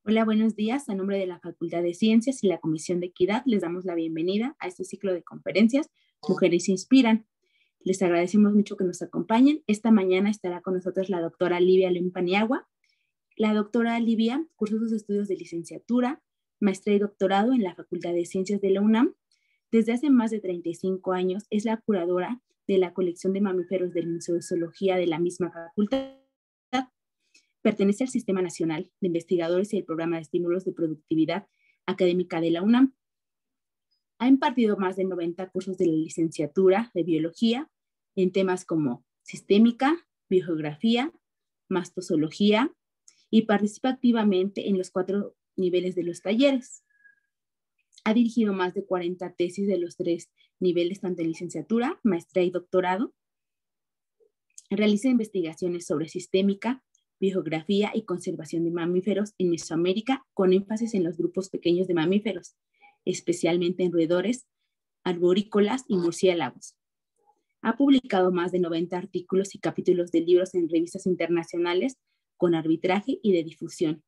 Hola, buenos días. A nombre de la Facultad de Ciencias y la Comisión de Equidad, les damos la bienvenida a este ciclo de conferencias Mujeres Inspiran. Les agradecemos mucho que nos acompañen. Esta mañana estará con nosotros la doctora Livia León Paniagua. La doctora Livia cursó sus estudios de licenciatura, maestría y doctorado en la Facultad de Ciencias de la UNAM. Desde hace más de 35 años es la curadora de la colección de mamíferos del Museo de Zoología de la misma facultad. Pertenece al Sistema Nacional de Investigadores y el Programa de Estímulos de Productividad Académica de la UNAM. Ha impartido más de 90 cursos de la licenciatura de Biología en temas como sistémica, biogeografía, mastozoología y participa activamente en los 4 niveles de los talleres. Ha dirigido más de 40 tesis de los 3 niveles, tanto en licenciatura, maestría y doctorado. Realiza investigaciones sobre sistémica, biogeografía y conservación de mamíferos en Mesoamérica, con énfasis en los grupos pequeños de mamíferos, especialmente en roedores, arborícolas y murciélagos. Ha publicado más de 90 artículos y capítulos de libros en revistas internacionales con arbitraje y de difusión.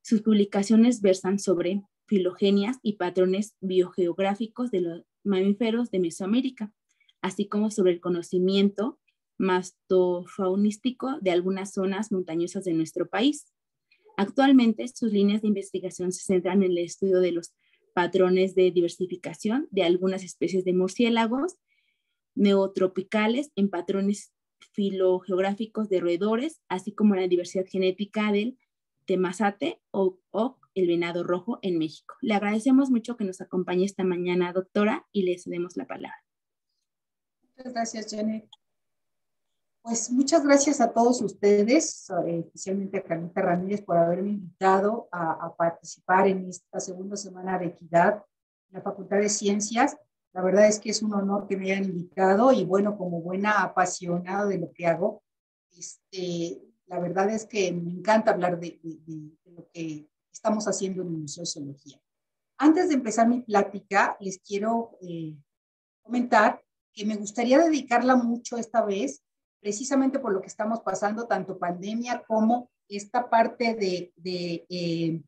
Sus publicaciones versan sobre filogenias y patrones biogeográficos de los mamíferos de Mesoamérica, así como sobre el conocimiento mastofaunístico de algunas zonas montañosas de nuestro país. Actualmente, sus líneas de investigación se centran en el estudio de los patrones de diversificación de algunas especies de murciélagos neotropicales en patrones filogeográficos de roedores, así como la diversidad genética del temazate o el venado rojo en México. Le agradecemos mucho que nos acompañe esta mañana, doctora, y le cedemos la palabra. Muchas gracias, Janet. Pues muchas gracias a todos ustedes, especialmente a Carlita Ramírez, por haberme invitado a participar en esta segunda semana de Equidad en la Facultad de Ciencias. La verdad es que es un honor que me hayan invitado y bueno, como buena apasionada de lo que hago, la verdad es que me encanta hablar de lo que estamos haciendo en el Museo de Zoología. Antes de empezar mi plática, les quiero comentar que me gustaría dedicarla mucho esta vez precisamente por lo que estamos pasando, tanto pandemia como esta parte el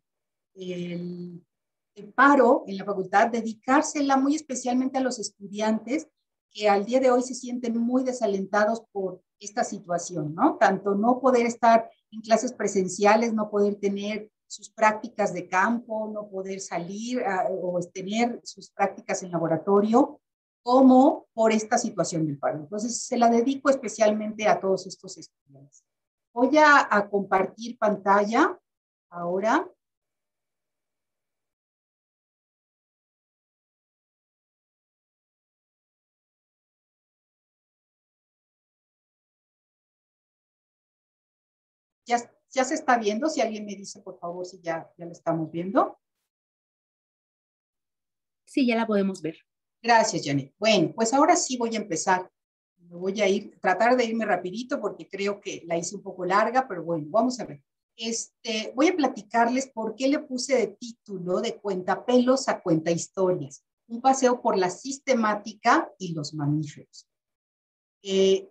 paro en la facultad, dedicársela muy especialmente a los estudiantes que al día de hoy se sienten muy desalentados por esta situación, ¿no? Tanto no poder estar en clases presenciales, no poder tener sus prácticas de campo, no poder salir o tener sus prácticas en laboratorio, como por esta situación del paro. Entonces, se la dedico especialmente a todos estos estudiantes. Voy a compartir pantalla ahora. Ya se está viendo, si alguien me dice, por favor, si ya la estamos viendo. Sí, ya la podemos ver. Gracias, Janet. Bueno, pues ahora sí voy a empezar. Me voy a tratar de irme rapidito porque creo que la hice un poco larga, pero bueno, vamos a ver. Voy a platicarles por qué le puse de título de Cuentapelos a Cuentahistorias, un paseo por la sistemática y los mamíferos. En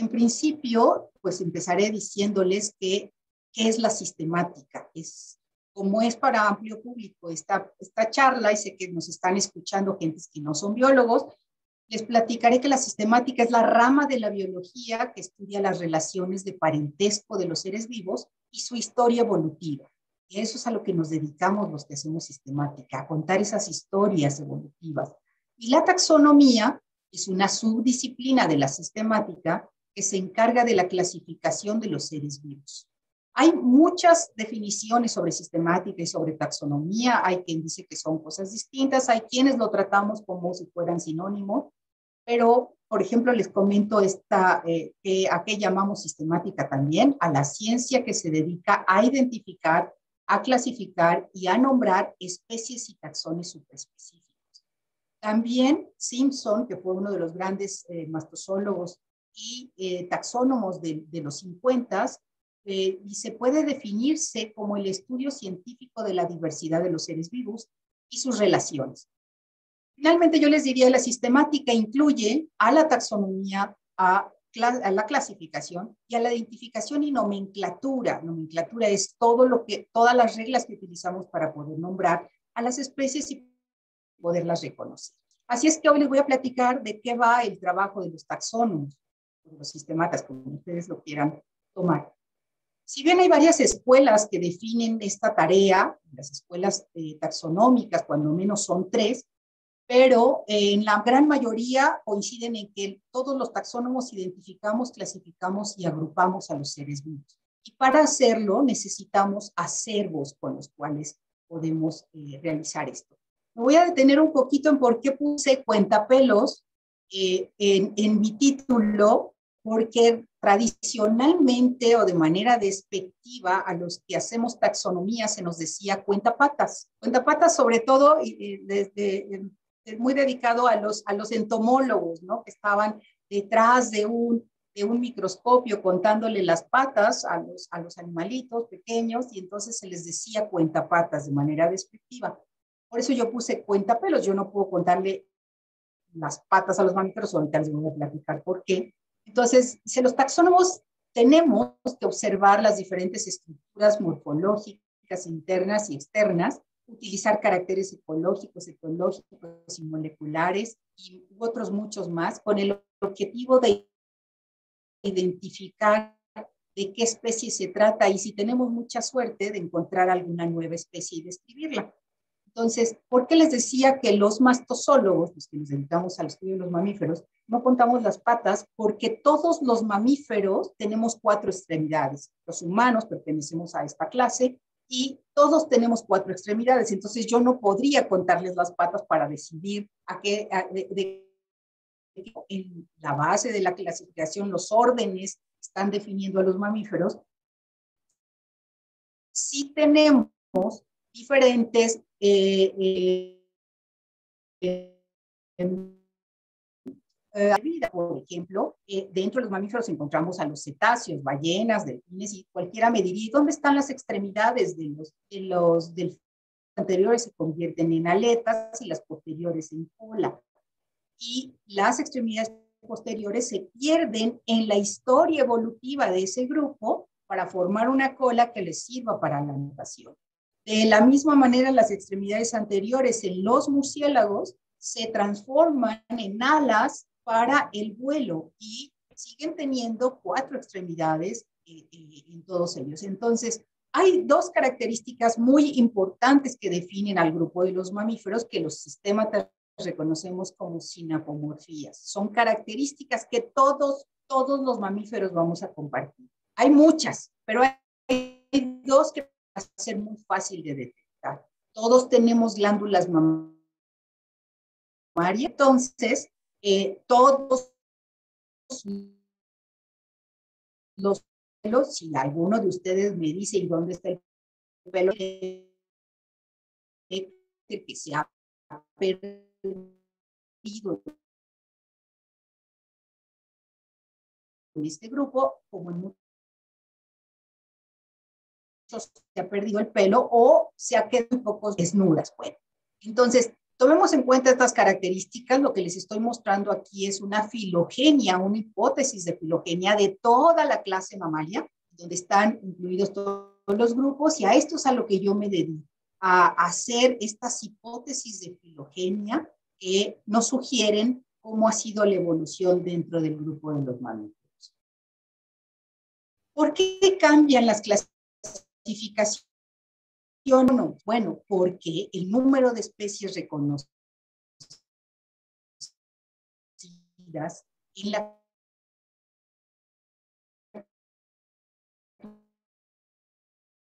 principio, pues empezaré diciéndoles qué es la sistemática. Como es para amplio público esta charla, y sé que nos están escuchando gentes que no son biólogos, les platicaré que la sistemática es la rama de la biología que estudia las relaciones de parentesco de los seres vivos y su historia evolutiva. Y eso es a lo que nos dedicamos los que hacemos sistemática, a contar esas historias evolutivas. Y la taxonomía es una subdisciplina de la sistemática que se encarga de la clasificación de los seres vivos. Hay muchas definiciones sobre sistemática y sobre taxonomía. Hay quien dice que son cosas distintas, hay quienes lo tratamos como si fueran sinónimos, pero, por ejemplo, les comento a qué llamamos sistemática también, a la ciencia que se dedica a identificar, a clasificar y a nombrar especies y taxones superespecíficos. También Simpson, que fue uno de los grandes mastozólogos y taxónomos de los 50, y se puede definirse como el estudio científico de la diversidad de los seres vivos y sus relaciones. Finalmente, yo les diría, la sistemática incluye a la taxonomía, a a la clasificación y a la identificación y nomenclatura. Nomenclatura es todas las reglas que utilizamos para poder nombrar a las especies y poderlas reconocer. Así es que hoy les voy a platicar de qué va el trabajo de los taxónomos, de los sistematas, como ustedes lo quieran tomar. Si bien hay varias escuelas que definen esta tarea, las escuelas taxonómicas, cuando menos son 3, pero en la gran mayoría coinciden en que todos los taxónomos identificamos, clasificamos y agrupamos a los seres vivos. Y para hacerlo necesitamos acervos con los cuales podemos realizar esto. Me voy a detener un poquito en por qué puse cuentapelos en mi título, porque tradicionalmente o de manera despectiva a los que hacemos taxonomía se nos decía cuentapatas. Cuentapatas sobre todo muy dedicado a los entomólogos, ¿no? Que estaban detrás de un microscopio contándole las patas a los animalitos pequeños y entonces se les decía cuentapatas de manera despectiva. Por eso yo puse cuentapelos, yo no puedo contarle las patas a los mamíferos, ahorita les voy a platicar por qué. Entonces, si los taxónomos tenemos que observar las diferentes estructuras morfológicas internas y externas, utilizar caracteres ecológicos, etológicos y moleculares y otros muchos más, con el objetivo de identificar de qué especie se trata y si tenemos mucha suerte de encontrar alguna nueva especie y describirla. Entonces, ¿por qué les decía que los mastozólogos, los que nos dedicamos al estudio de los mamíferos, no contamos las patas? Porque todos los mamíferos tenemos 4 extremidades. Los humanos pertenecemos a esta clase y todos tenemos 4 extremidades. Entonces, yo no podría contarles las patas para decidir en la base de la clasificación, los órdenes están definiendo a los mamíferos. Sí tenemos diferentes vida, por ejemplo, dentro de los mamíferos encontramos a los cetáceos, ballenas, delfines y cualquiera me diría, ¿dónde están las extremidades de los delfines? Anteriores se convierten en aletas y las posteriores en cola. Y las extremidades posteriores se pierden en la historia evolutiva de ese grupo para formar una cola que les sirva para la natación. De la misma manera, las extremidades anteriores en los murciélagos se transforman en alas para el vuelo y siguen teniendo 4 extremidades en todos ellos. Entonces, hay 2 características muy importantes que definen al grupo de los mamíferos que los sistematas reconocemos como sinapomorfías. Son características que todos los mamíferos vamos a compartir. Hay muchas, pero hay 2 que va a ser muy fácil de detectar. Todos tenemos glándulas mamarias, entonces todos los pelos, si alguno de ustedes me dice ¿y dónde está el pelo? Que se ha perdido en este grupo, como en muchos se ha perdido el pelo o se ha quedado un poco desnudas. Bueno, entonces, tomemos en cuenta estas características. Lo que les estoy mostrando aquí es una filogenia, una hipótesis de filogenia de toda la clase mamalia, donde están incluidos todos los grupos, y a esto es a lo que yo me dedico, a hacer estas hipótesis de filogenia que nos sugieren cómo ha sido la evolución dentro del grupo de los mamíferos. ¿Por qué cambian las clasificaciones? Bueno, porque el número de especies reconocidas en la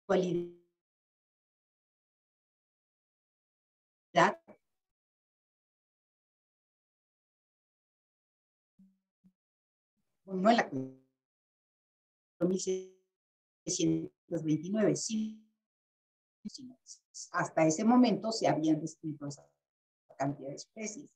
actualidad no en la 1629, sí, hasta ese momento se habían descrito esa cantidad de especies.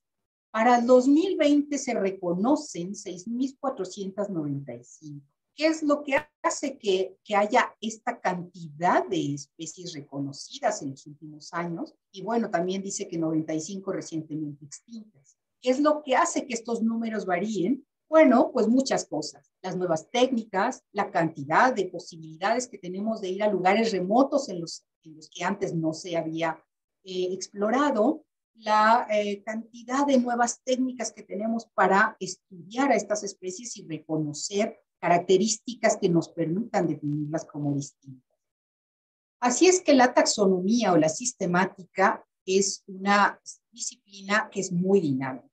Para el 2020 se reconocen 6.495. ¿Qué es lo que hace que haya esta cantidad de especies reconocidas en los últimos años? Y bueno, también dice que 95 recientemente extintas. ¿Qué es lo que hace que estos números varíen? Bueno, pues muchas cosas. Las nuevas técnicas, la cantidad de posibilidades que tenemos de ir a lugares remotos en los que antes no se había explorado, la cantidad de nuevas técnicas que tenemos para estudiar a estas especies y reconocer características que nos permitan definirlas como distintas. Así es que la taxonomía o la sistemática es una disciplina que es muy dinámica.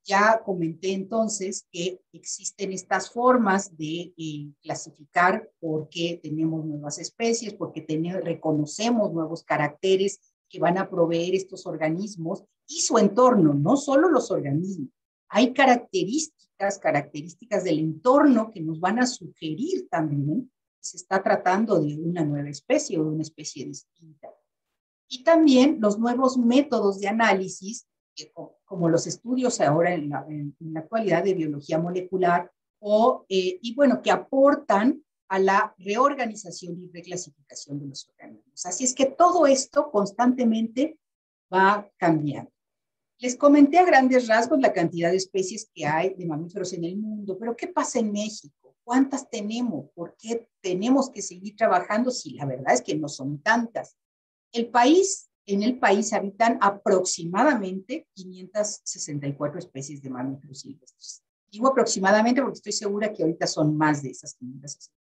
Ya comenté entonces que existen estas formas de clasificar porque tenemos nuevas especies, porque reconocemos nuevos caracteres que van a proveer estos organismos y su entorno, no solo los organismos. Hay características del entorno que nos van a sugerir también que se está tratando de una nueva especie o de una especie distinta. Y también los nuevos métodos de análisis, como los estudios ahora en la actualidad de biología molecular, y bueno, que aportan a la reorganización y reclasificación de los organismos. Así es que todo esto constantemente va cambiando. Les comenté a grandes rasgos la cantidad de especies que hay de mamíferos en el mundo, pero ¿qué pasa en México? ¿Cuántas tenemos? ¿Por qué tenemos que seguir trabajando si la verdad es que no son tantas? En el país habitan aproximadamente 564 especies de mamíferos silvestres. Digo aproximadamente porque estoy segura que ahorita son más de esas 564.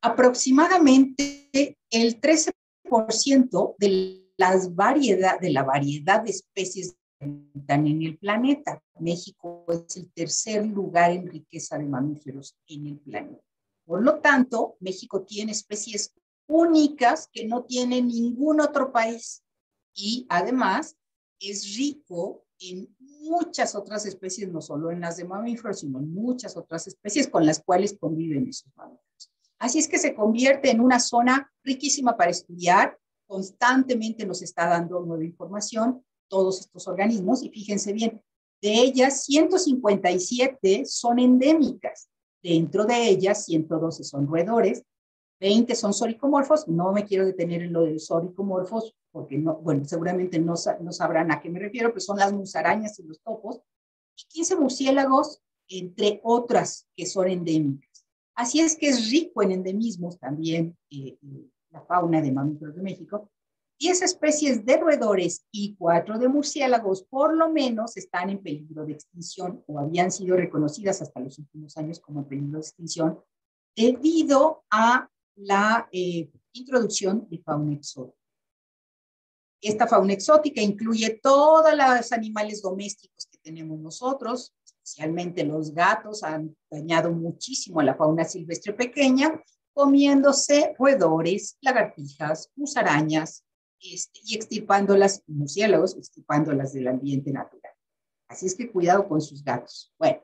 Aproximadamente el 13% de la variedad de especies que habitan en el planeta. México es el tercer lugar en riqueza de mamíferos en el planeta. Por lo tanto, México tiene especies únicas que no tiene ningún otro país. Y además es rico en muchas otras especies, no solo en las de mamíferos, sino en muchas otras especies con las cuales conviven esos mamíferos. Así es que se convierte en una zona riquísima para estudiar, constantemente nos está dando nueva información, todos estos organismos, y fíjense bien, de ellas 157 son endémicas, dentro de ellas 112 son roedores, 20 son soricomorfos, no me quiero detener en lo de soricomorfos, porque no, bueno, seguramente no sabrán a qué me refiero, pero son las musarañas y los topos, y 15 murciélagos, entre otras que son endémicas. Así es que es rico en endemismos también la fauna de mamíferos de México. 10 especies de roedores y 4 de murciélagos, por lo menos, están en peligro de extinción o habían sido reconocidas hasta los últimos años como en peligro de extinción debido a la introducción de fauna exótica. Esta fauna exótica incluye todos los animales domésticos que tenemos nosotros, especialmente los gatos, han dañado muchísimo a la fauna silvestre pequeña, comiéndose roedores, lagartijas, musarañas, y extirpándolas, murciélagos, extirpándolas del ambiente natural. Así es que cuidado con sus gatos. Bueno,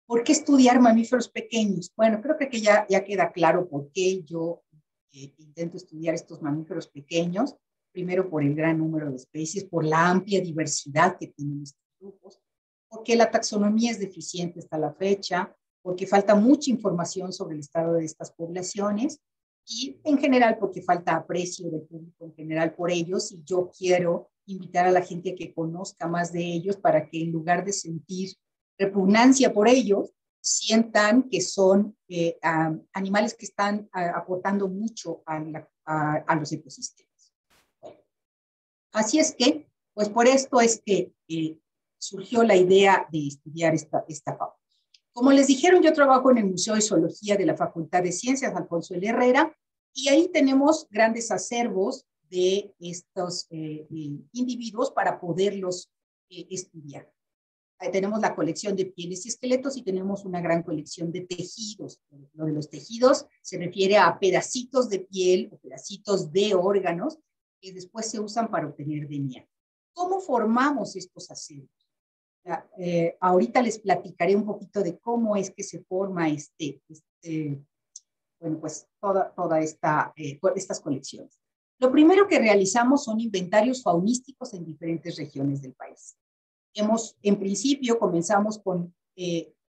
¿por qué estudiar mamíferos pequeños? Bueno, creo que ya queda claro por qué yo intento estudiar estos mamíferos pequeños. Primero, por el gran número de especies, por la amplia diversidad que tienen estos grupos, porque la taxonomía es deficiente hasta la fecha, porque falta mucha información sobre el estado de estas poblaciones y en general porque falta aprecio del público en general por ellos, y yo quiero invitar a la gente a que conozca más de ellos para que en lugar de sentir repugnancia por ellos, sientan que son animales que están aportando mucho a los ecosistemas. Bueno, así es que, pues por esto es que surgió la idea de estudiar esta fauna. Como les dijeron, yo trabajo en el Museo de Zoología de la Facultad de Ciencias Alfonso L. Herrera, y ahí tenemos grandes acervos de estos individuos para poderlos estudiar. Ahí tenemos la colección de pieles y esqueletos y tenemos una gran colección de tejidos. Lo de los tejidos se refiere a pedacitos de piel o pedacitos de órganos que después se usan para obtener DNA. ¿Cómo formamos estos acervos? Ahorita les platicaré un poquito de cómo es que se forma bueno, pues toda estas colecciones. Lo primero que realizamos son inventarios faunísticos en diferentes regiones del país. En principio, comenzamos con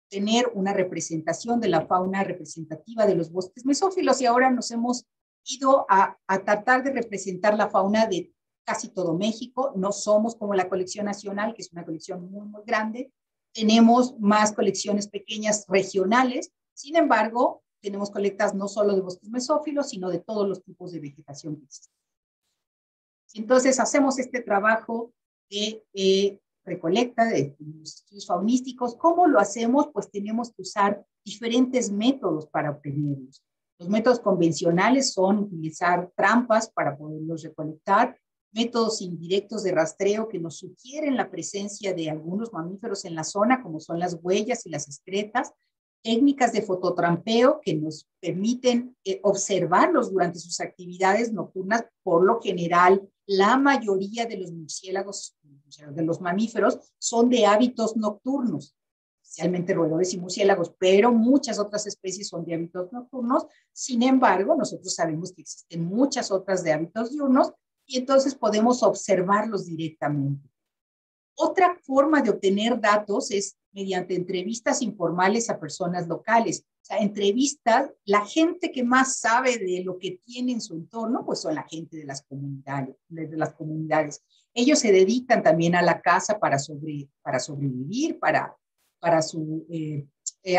tener una representación de la fauna representativa de los bosques mesófilos, y ahora nos hemos ido a tratar de representar la fauna de casi todo México. No somos como la colección nacional, que es una colección muy, muy grande, Tenemos más colecciones pequeñas regionales, sin embargo, tenemos colectas no solo de bosques mesófilos, sino de todos los tipos de vegetación que existen. Entonces, hacemos este trabajo de recolecta de los estudios faunísticos. ¿Cómo lo hacemos? Pues tenemos que usar diferentes métodos para obtenerlos. Los métodos convencionales son utilizar trampas para poderlos recolectar, métodos indirectos de rastreo que nos sugieren la presencia de algunos mamíferos en la zona, como son las huellas y las excretas, técnicas de fototrampeo que nos permiten observarlos durante sus actividades nocturnas. Por lo general, la mayoría de los murciélagos, de los mamíferos, son de hábitos nocturnos, especialmente roedores y murciélagos, pero muchas otras especies son de hábitos nocturnos. Sin embargo, nosotros sabemos que existen muchas otras de hábitos diurnos y entonces podemos observarlos directamente. Otra forma de obtener datos es mediante entrevistas informales a personas locales. O sea, entrevistas, la gente que más sabe de lo que tiene en su entorno, pues son la gente de las comunidades. Ellos se dedican también a la caza para sobrevivir, para su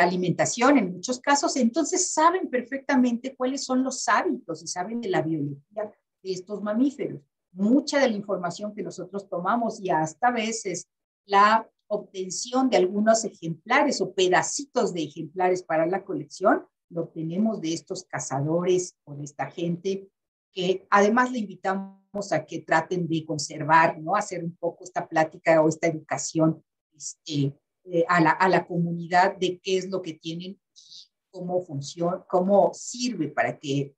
alimentación en muchos casos. Entonces saben perfectamente cuáles son los hábitos y saben de la biología de estos mamíferos. Mucha de la información que nosotros tomamos y hasta a veces la obtención de algunos ejemplares o pedacitos de ejemplares para la colección, lo obtenemos de estos cazadores o de esta gente que además le invitamos a que traten de conservar, ¿no? Hacer un poco esta plática o esta educación a la comunidad de qué es lo que tienen y cómo funciona, cómo sirve para que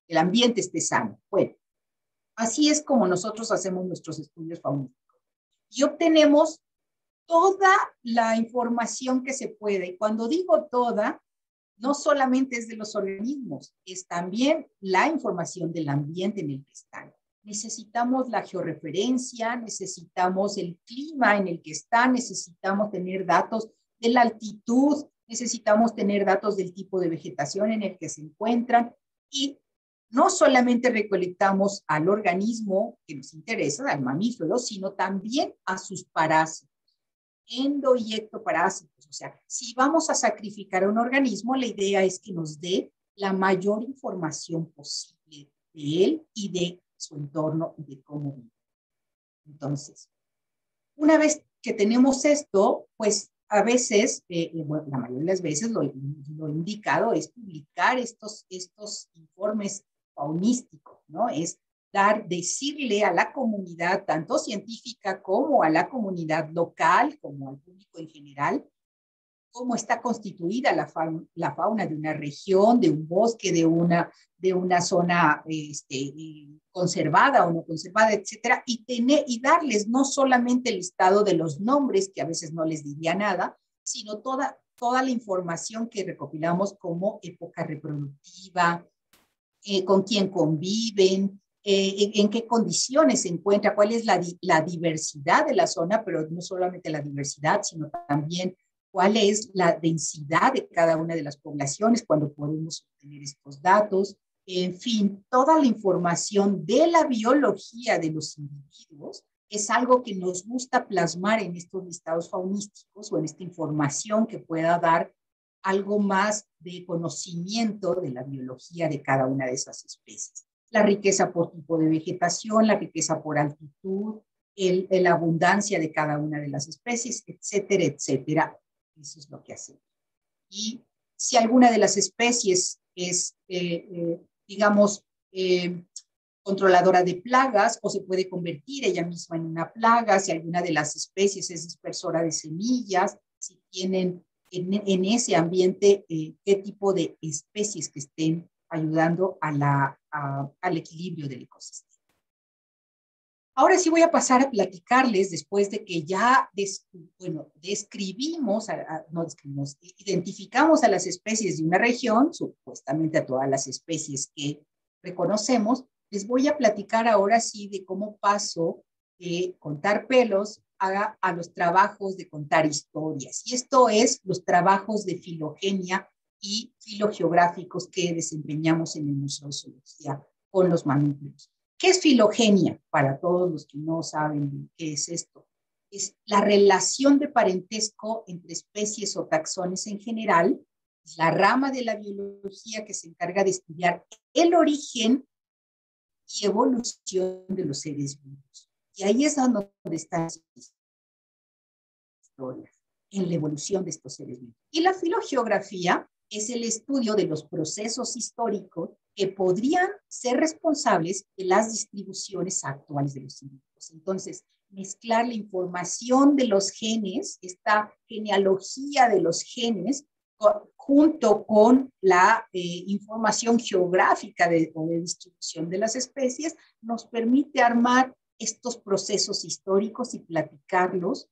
el ambiente esté sano. Bueno, así es como nosotros hacemos nuestros estudios faunísticos. Y obtenemos toda la información que se puede. Y cuando digo toda, no solamente es de los organismos, es también la información del ambiente en el que están. Necesitamos la georreferencia, necesitamos el clima en el que están, necesitamos tener datos de la altitud, necesitamos tener datos del tipo de vegetación en el que se encuentran y no solamente recolectamos al organismo que nos interesa, al mamífero, sino también a sus parásitos, endo y ectoparásitos. O sea, si vamos a sacrificar a un organismo, la idea es que nos dé la mayor información posible de él y de su entorno y de cómo vive. Entonces, una vez que tenemos esto, pues a veces, bueno, la mayoría de las veces lo indicado es publicar estos informes faunísticos, ¿no? Es decirle a la comunidad, tanto científica como a la comunidad local, como al público en general, cómo está constituida la fauna de una región, de un bosque, de una zona conservada o no conservada, etcétera, y darles no solamente el listado de los nombres, que a veces no les diría nada, sino toda la información que recopilamos como época reproductiva, con quién conviven, en qué condiciones se encuentra, cuál es la diversidad de la zona, pero no solamente la diversidad, sino también cuál es la densidad de cada una de las poblaciones, cuando podemos obtener estos datos, en fin, toda la información de la biología de los individuos es algo que nos gusta plasmar en estos listados faunísticos o en esta información que pueda dar algo más de conocimiento de la biología de cada una de esas especies. La riqueza por tipo de vegetación, la riqueza por altitud, la abundancia de cada una de las especies, etcétera, etcétera. Eso es lo que hacemos. Y si alguna de las especies es, digamos, controladora de plagas o se puede convertir ella misma en una plaga, si alguna de las especies es dispersora de semillas, si tienen en ese ambiente qué tipo de especies que estén ayudando al equilibrio del ecosistema. Ahora sí voy a pasar a platicarles, después de que ya identificamos a las especies de una región, supuestamente a todas las especies que reconocemos, les voy a platicar ahora sí de cómo paso de contar pelos a los trabajos de contar historias. Y esto es los trabajos de filogenia y filogeográficos que desempeñamos en el Museo de Zoología con los mamíferos. ¿Qué es filogenia? Para todos los que no saben qué es esto. es la relación de parentesco entre especies o taxones en general, es la rama de la biología que se encarga de estudiar el origen y evolución de los seres vivos. Y ahí es donde están las historias, en la evolución de estos seres vivos. Y la filogeografía es el estudio de los procesos históricos que podrían ser responsables de las distribuciones actuales de los individuos. Entonces, mezclar la información de los genes, esta genealogía de los genes, junto con la información geográfica o de distribución de las especies, nos permite armar estos procesos históricos y platicarlos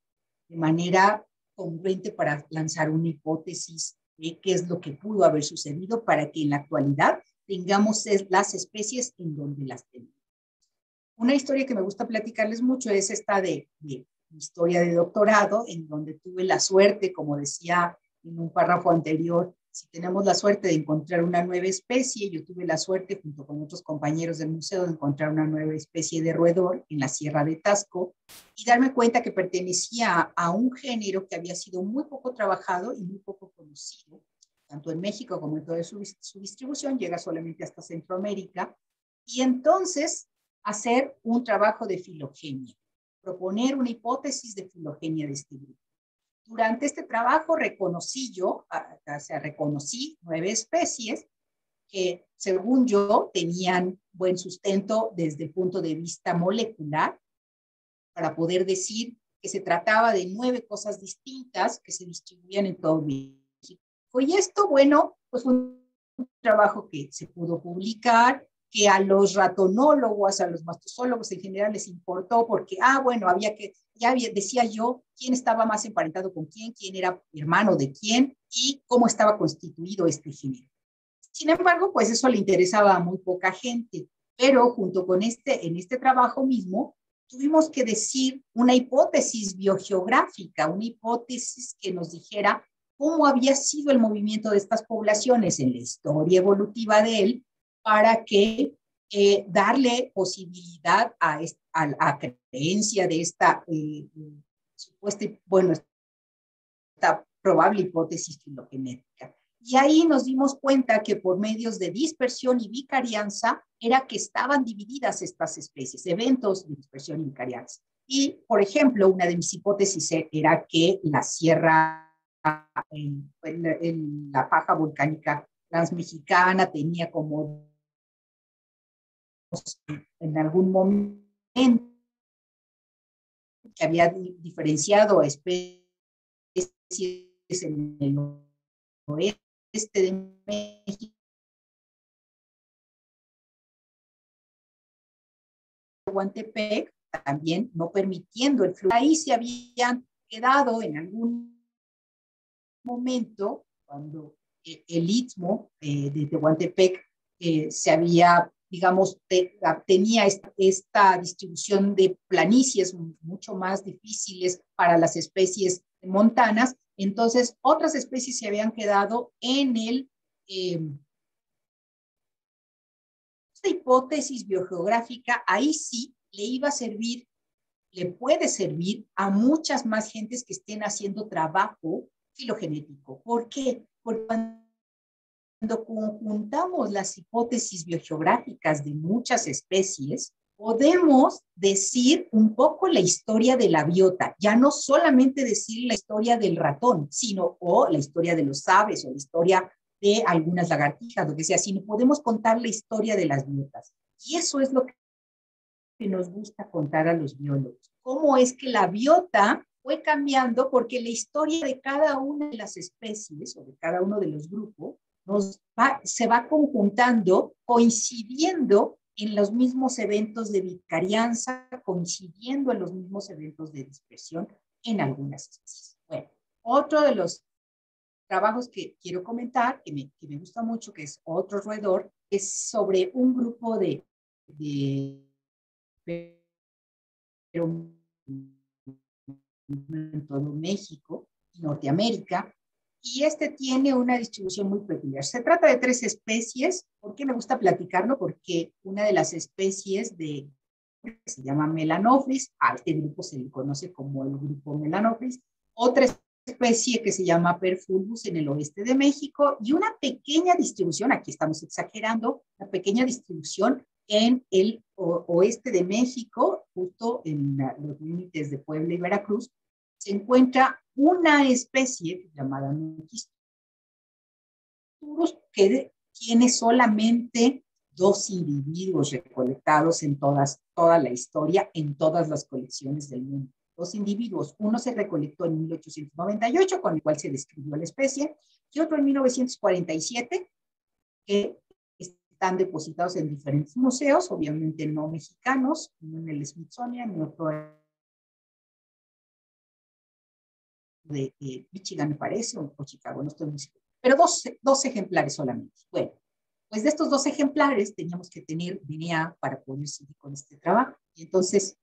de manera congruente para lanzar una hipótesis de qué es lo que pudo haber sucedido para que en la actualidad tengamos las especies en donde las tenemos. Una historia que me gusta platicarles mucho es esta de historia de doctorado, en donde tuve la suerte, como decía en un párrafo anterior, si tenemos la suerte de encontrar una nueva especie, yo tuve la suerte junto con otros compañeros del museo de encontrar una nueva especie de roedor en la Sierra de Tasco y darme cuenta que pertenecía a un género que había sido muy poco trabajado y muy poco conocido, tanto en México como en toda su distribución, llega solamente hasta Centroamérica, y entonces hacer un trabajo de filogenia, proponer una hipótesis de filogenia de este grupo. Durante este trabajo reconocí 9 especies que, según yo, tenían buen sustento desde el punto de vista molecular para poder decir que se trataba de 9 cosas distintas que se distribuían en todo México. Y esto, bueno, pues fue un trabajo que se pudo publicar, que a los ratonólogos, a los mastozólogos en general les importó porque, bueno, decía yo quién estaba más emparentado con quién era hermano de quién y cómo estaba constituido este género. Sin embargo, pues eso le interesaba a muy poca gente, pero junto con en este trabajo mismo, tuvimos que decir una hipótesis biogeográfica, una hipótesis que nos dijera cómo había sido el movimiento de estas poblaciones en la historia evolutiva de él, para que darle posibilidad a creencia de esta supuesta, esta probable hipótesis filogenética. Y ahí nos dimos cuenta que por medios de dispersión y vicarianza era que estaban divididas estas especies, eventos de dispersión y vicarianza. Y, por ejemplo, una de mis hipótesis era que la sierra, en la faja volcánica transmexicana tenía como en algún momento que había diferenciado especies en el oeste de México, Tehuantepec, también no permitiendo el flujo. Ahí se habían quedado en algún momento, cuando el istmo de Tehuantepec se había, digamos, tenía esta distribución de planicies mucho más difíciles para las especies montanas, entonces otras especies se habían quedado en esta hipótesis biogeográfica. Ahí sí le iba a servir, le puede servir a muchas más gentes que estén haciendo trabajo filogenético. ¿Por qué? Porque cuando conjuntamos las hipótesis biogeográficas de muchas especies, podemos decir un poco la historia de la biota, ya no solamente decir la historia del ratón, sino la historia de los aves o la historia de algunas lagartijas, lo que sea, sino podemos contar la historia de las biotas. Y eso es lo que nos gusta contar a los biólogos. Cómo es que la biota fue cambiando porque la historia de cada una de las especies o de cada uno de los grupos se va conjuntando, coincidiendo en los mismos eventos de vicarianza, coincidiendo en los mismos eventos de dispersión en algunas especies. Bueno, otro de los trabajos que quiero comentar, que me gusta mucho, que es otro roedor, es sobre un grupo de en todo México y Norteamérica, y este tiene una distribución muy peculiar. Se trata de 3 especies. ¿Por qué me gusta platicarlo? Porque una de las especies de que se llama Melanophrys. A este grupo se le conoce como el grupo Melanophrys. Otra especie que se llama Perfulvus en el oeste de México y una pequeña distribución, aquí estamos exagerando, una pequeña distribución en el oeste de México, justo en los límites de Puebla y Veracruz, se encuentra una especie llamada Mequisturus que tiene solamente 2 individuos recolectados en toda la historia, en todas las colecciones del mundo. 2 individuos. Uno se recolectó en 1898, con el cual se describió la especie, y otro en 1947, que están depositados en diferentes museos, obviamente no mexicanos, uno en el Smithsonian y otro de Michigan, me parece, o Chicago, no estoy muy seguro. Pero dos ejemplares solamente. Bueno, pues de estos 2 ejemplares teníamos que tener DNA para poder seguir con este trabajo. Y entonces,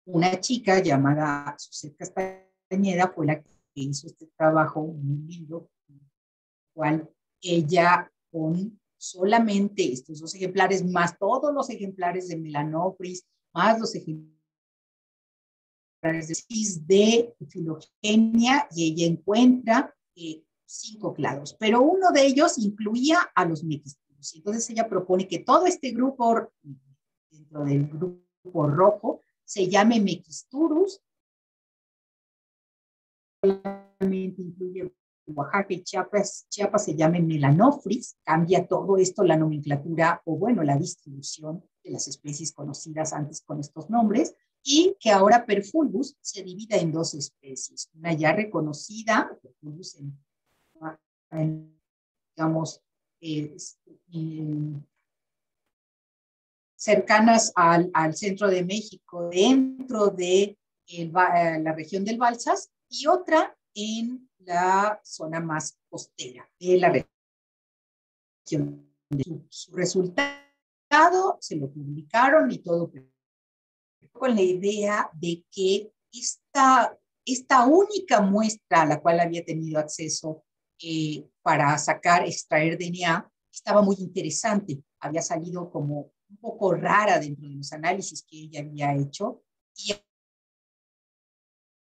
una chica llamada Suset Castañeda fue la que hizo este trabajo muy lindo, cual ella con solamente estos 2 ejemplares, más todos los ejemplares de Melanophrys, más los ejemplares de Filogenia, y ella encuentra 5 clados, pero uno de ellos incluía a los Mequisturus. Entonces ella propone que todo este grupo, dentro del grupo rojo, se llame Mequisturus, solamente incluye Oaxaca y Chiapas se llame Melanophrys, cambia todo esto la nomenclatura o bueno, la distribución de las especies conocidas antes con estos nombres, y que ahora Perfulvus se divida en 2 especies, una ya reconocida, Perfulvus digamos, cercanas al centro de México, dentro de la región del Balsas, y otra en la zona más costera de la región. Su resultado se lo publicaron y todo con la idea de que esta única muestra a la cual había tenido acceso para extraer DNA, estaba muy interesante. Había salido como un poco rara dentro de los análisis que ella había hecho, y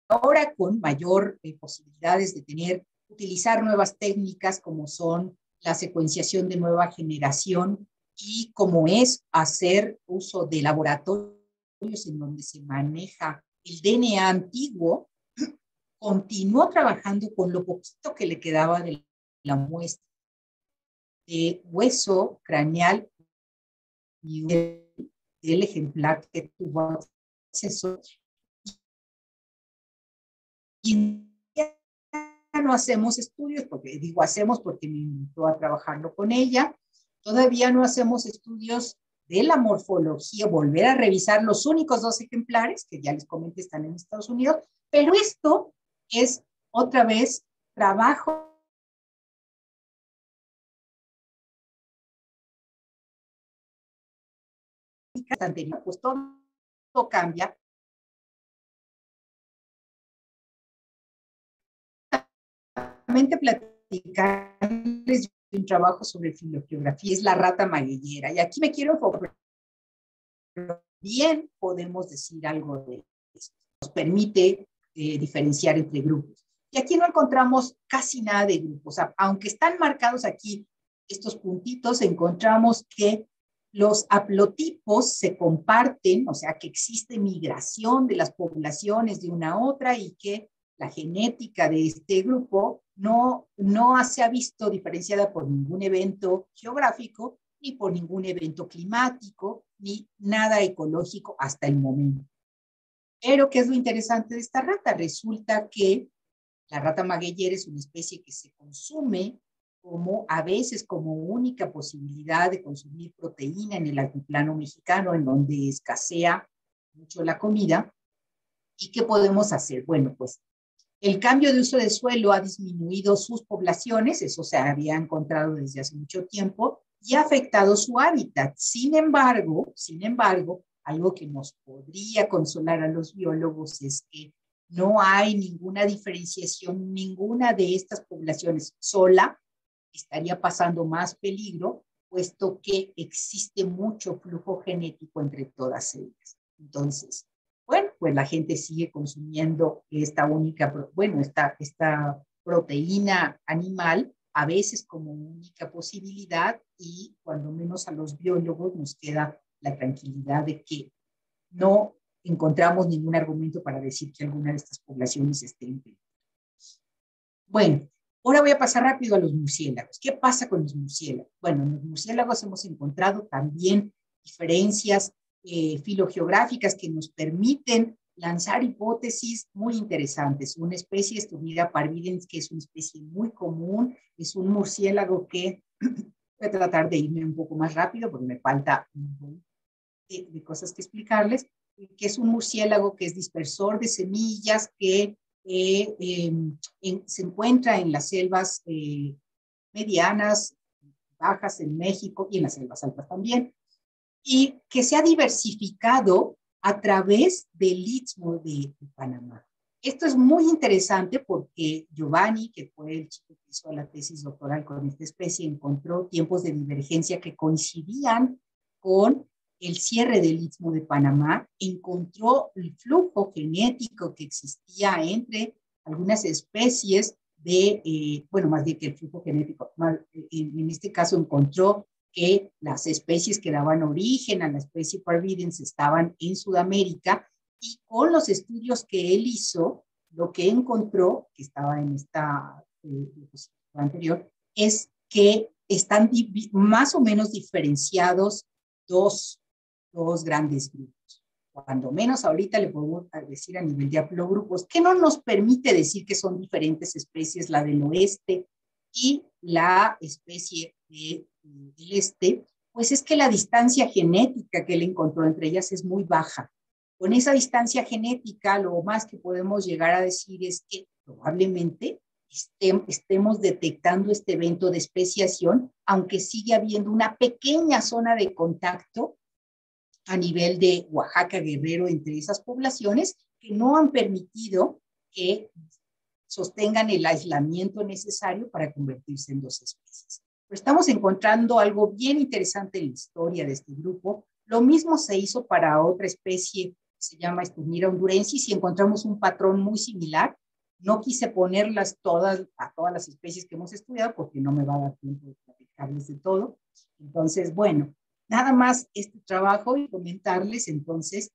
ahora con mayor posibilidades de utilizar nuevas técnicas como son la secuenciación de nueva generación y como es hacer uso de laboratorios en donde se maneja el DNA antiguo, continuó trabajando con lo poquito que le quedaba de la muestra de hueso craneal y del ejemplar que tuvo acceso. Y ya no hacemos estudios, porque digo hacemos porque me invitó a trabajarlo con ella, todavía no hacemos estudios de la morfología, volver a revisar los únicos 2 ejemplares, que ya les comenté están en Estados Unidos, pero esto es otra vez trabajo anterior, pues todo cambia. Platicarles un trabajo sobre filogeografía, es la rata magueyera, y aquí me quiero enfocar. Bien podemos decir algo de esto, nos permite diferenciar entre grupos. Y aquí no encontramos casi nada de grupos, aunque están marcados aquí estos puntitos, encontramos que los haplotipos se comparten, o sea que existe migración de las poblaciones de una a otra y que la genética de este grupo no se ha visto diferenciada por ningún evento geográfico, ni por ningún evento climático, ni nada ecológico hasta el momento. Pero, ¿qué es lo interesante de esta rata? Resulta que la rata magueyera es una especie que se consume a veces como única posibilidad de consumir proteína en el altiplano mexicano, en donde escasea mucho la comida. ¿Y qué podemos hacer? Bueno, pues el cambio de uso de suelo ha disminuido sus poblaciones, eso se había encontrado desde hace mucho tiempo, y ha afectado su hábitat. Sin embargo, algo que nos podría consolar a los biólogos es que no hay ninguna diferenciación, ninguna de estas poblaciones sola estaría pasando más peligro, puesto que existe mucho flujo genético entre todas ellas. Entonces, bueno, pues la gente sigue consumiendo esta esta proteína animal, a veces como única posibilidad, y cuando menos a los biólogos nos queda la tranquilidad de que no encontramos ningún argumento para decir que alguna de estas poblaciones esté en peligro. Bueno, ahora voy a pasar rápido a los murciélagos. ¿Qué pasa con los murciélagos? Bueno, en los murciélagos hemos encontrado también diferencias filogeográficas que nos permiten lanzar hipótesis muy interesantes. Una especie Sturnida parvidens, que es una especie muy común, es un murciélago que voy a tratar de irme un poco más rápido porque me falta de cosas que explicarles, que es un murciélago que es dispersor de semillas, que se encuentra en las selvas medianas, bajas en México y en las selvas altas también, y que se ha diversificado a través del Istmo de Panamá. Esto es muy interesante porque Giovanni, que fue el chico que hizo la tesis doctoral con esta especie, encontró tiempos de divergencia que coincidían con el cierre del Istmo de Panamá, encontró el flujo genético que existía entre algunas especies bueno, más bien que el flujo genético, en este caso encontró que las especies que daban origen a la especie Parvidens estaban en Sudamérica, y con los estudios que él hizo, lo que encontró, que estaba en esta diapositiva anterior, es que están más o menos diferenciados dos grandes grupos. Cuando menos ahorita le podemos decir a nivel de haplogrupos, que no nos permite decir que son diferentes especies, la del oeste y la especie del este, pues es que la distancia genética que él encontró entre ellas es muy baja. Con esa distancia genética, lo más que podemos llegar a decir es que probablemente estemos detectando este evento de especiación, aunque sigue habiendo una pequeña zona de contacto a nivel de Oaxaca, Guerrero, entre esas poblaciones, que no han permitido que sostengan el aislamiento necesario para convertirse en dos especies. Pero estamos encontrando algo bien interesante en la historia de este grupo. Lo mismo se hizo para otra especie que se llama Sturnida hondurensis, y encontramos un patrón muy similar. No quise ponerlas todas a todas las especies que hemos estudiado porque no me va a dar tiempo de platicarles de todo. Entonces, bueno, nada más este trabajo, y comentarles entonces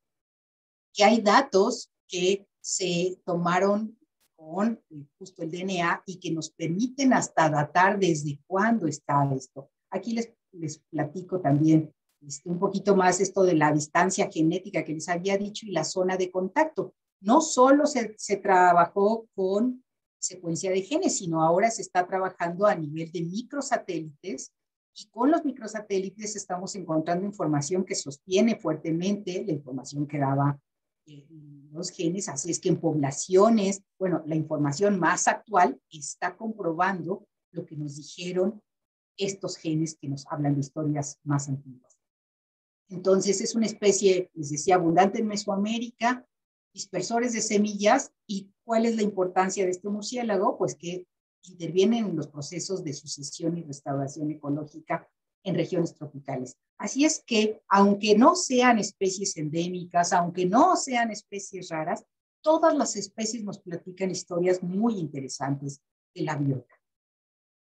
que hay datos que se tomaron con justo el DNA y que nos permiten hasta datar desde cuándo está esto. Aquí les platico también un poquito más esto de la distancia genética que les había dicho y la zona de contacto. No solo se trabajó con secuencia de genes, sino ahora se está trabajando a nivel de microsatélites, y con los microsatélites estamos encontrando información que sostiene fuertemente la información que daba los genes. Así es que en poblaciones, bueno, la información más actual está comprobando lo que nos dijeron estos genes que nos hablan de historias más antiguas. Entonces es una especie, les decía, abundante en Mesoamérica, dispersores de semillas. ¿Y cuál es la importancia de este murciélago? Pues que intervienen en los procesos de sucesión y restauración ecológica en regiones tropicales. Así es que, aunque no sean especies endémicas, aunque no sean especies raras, todas las especies nos platican historias muy interesantes de la biota.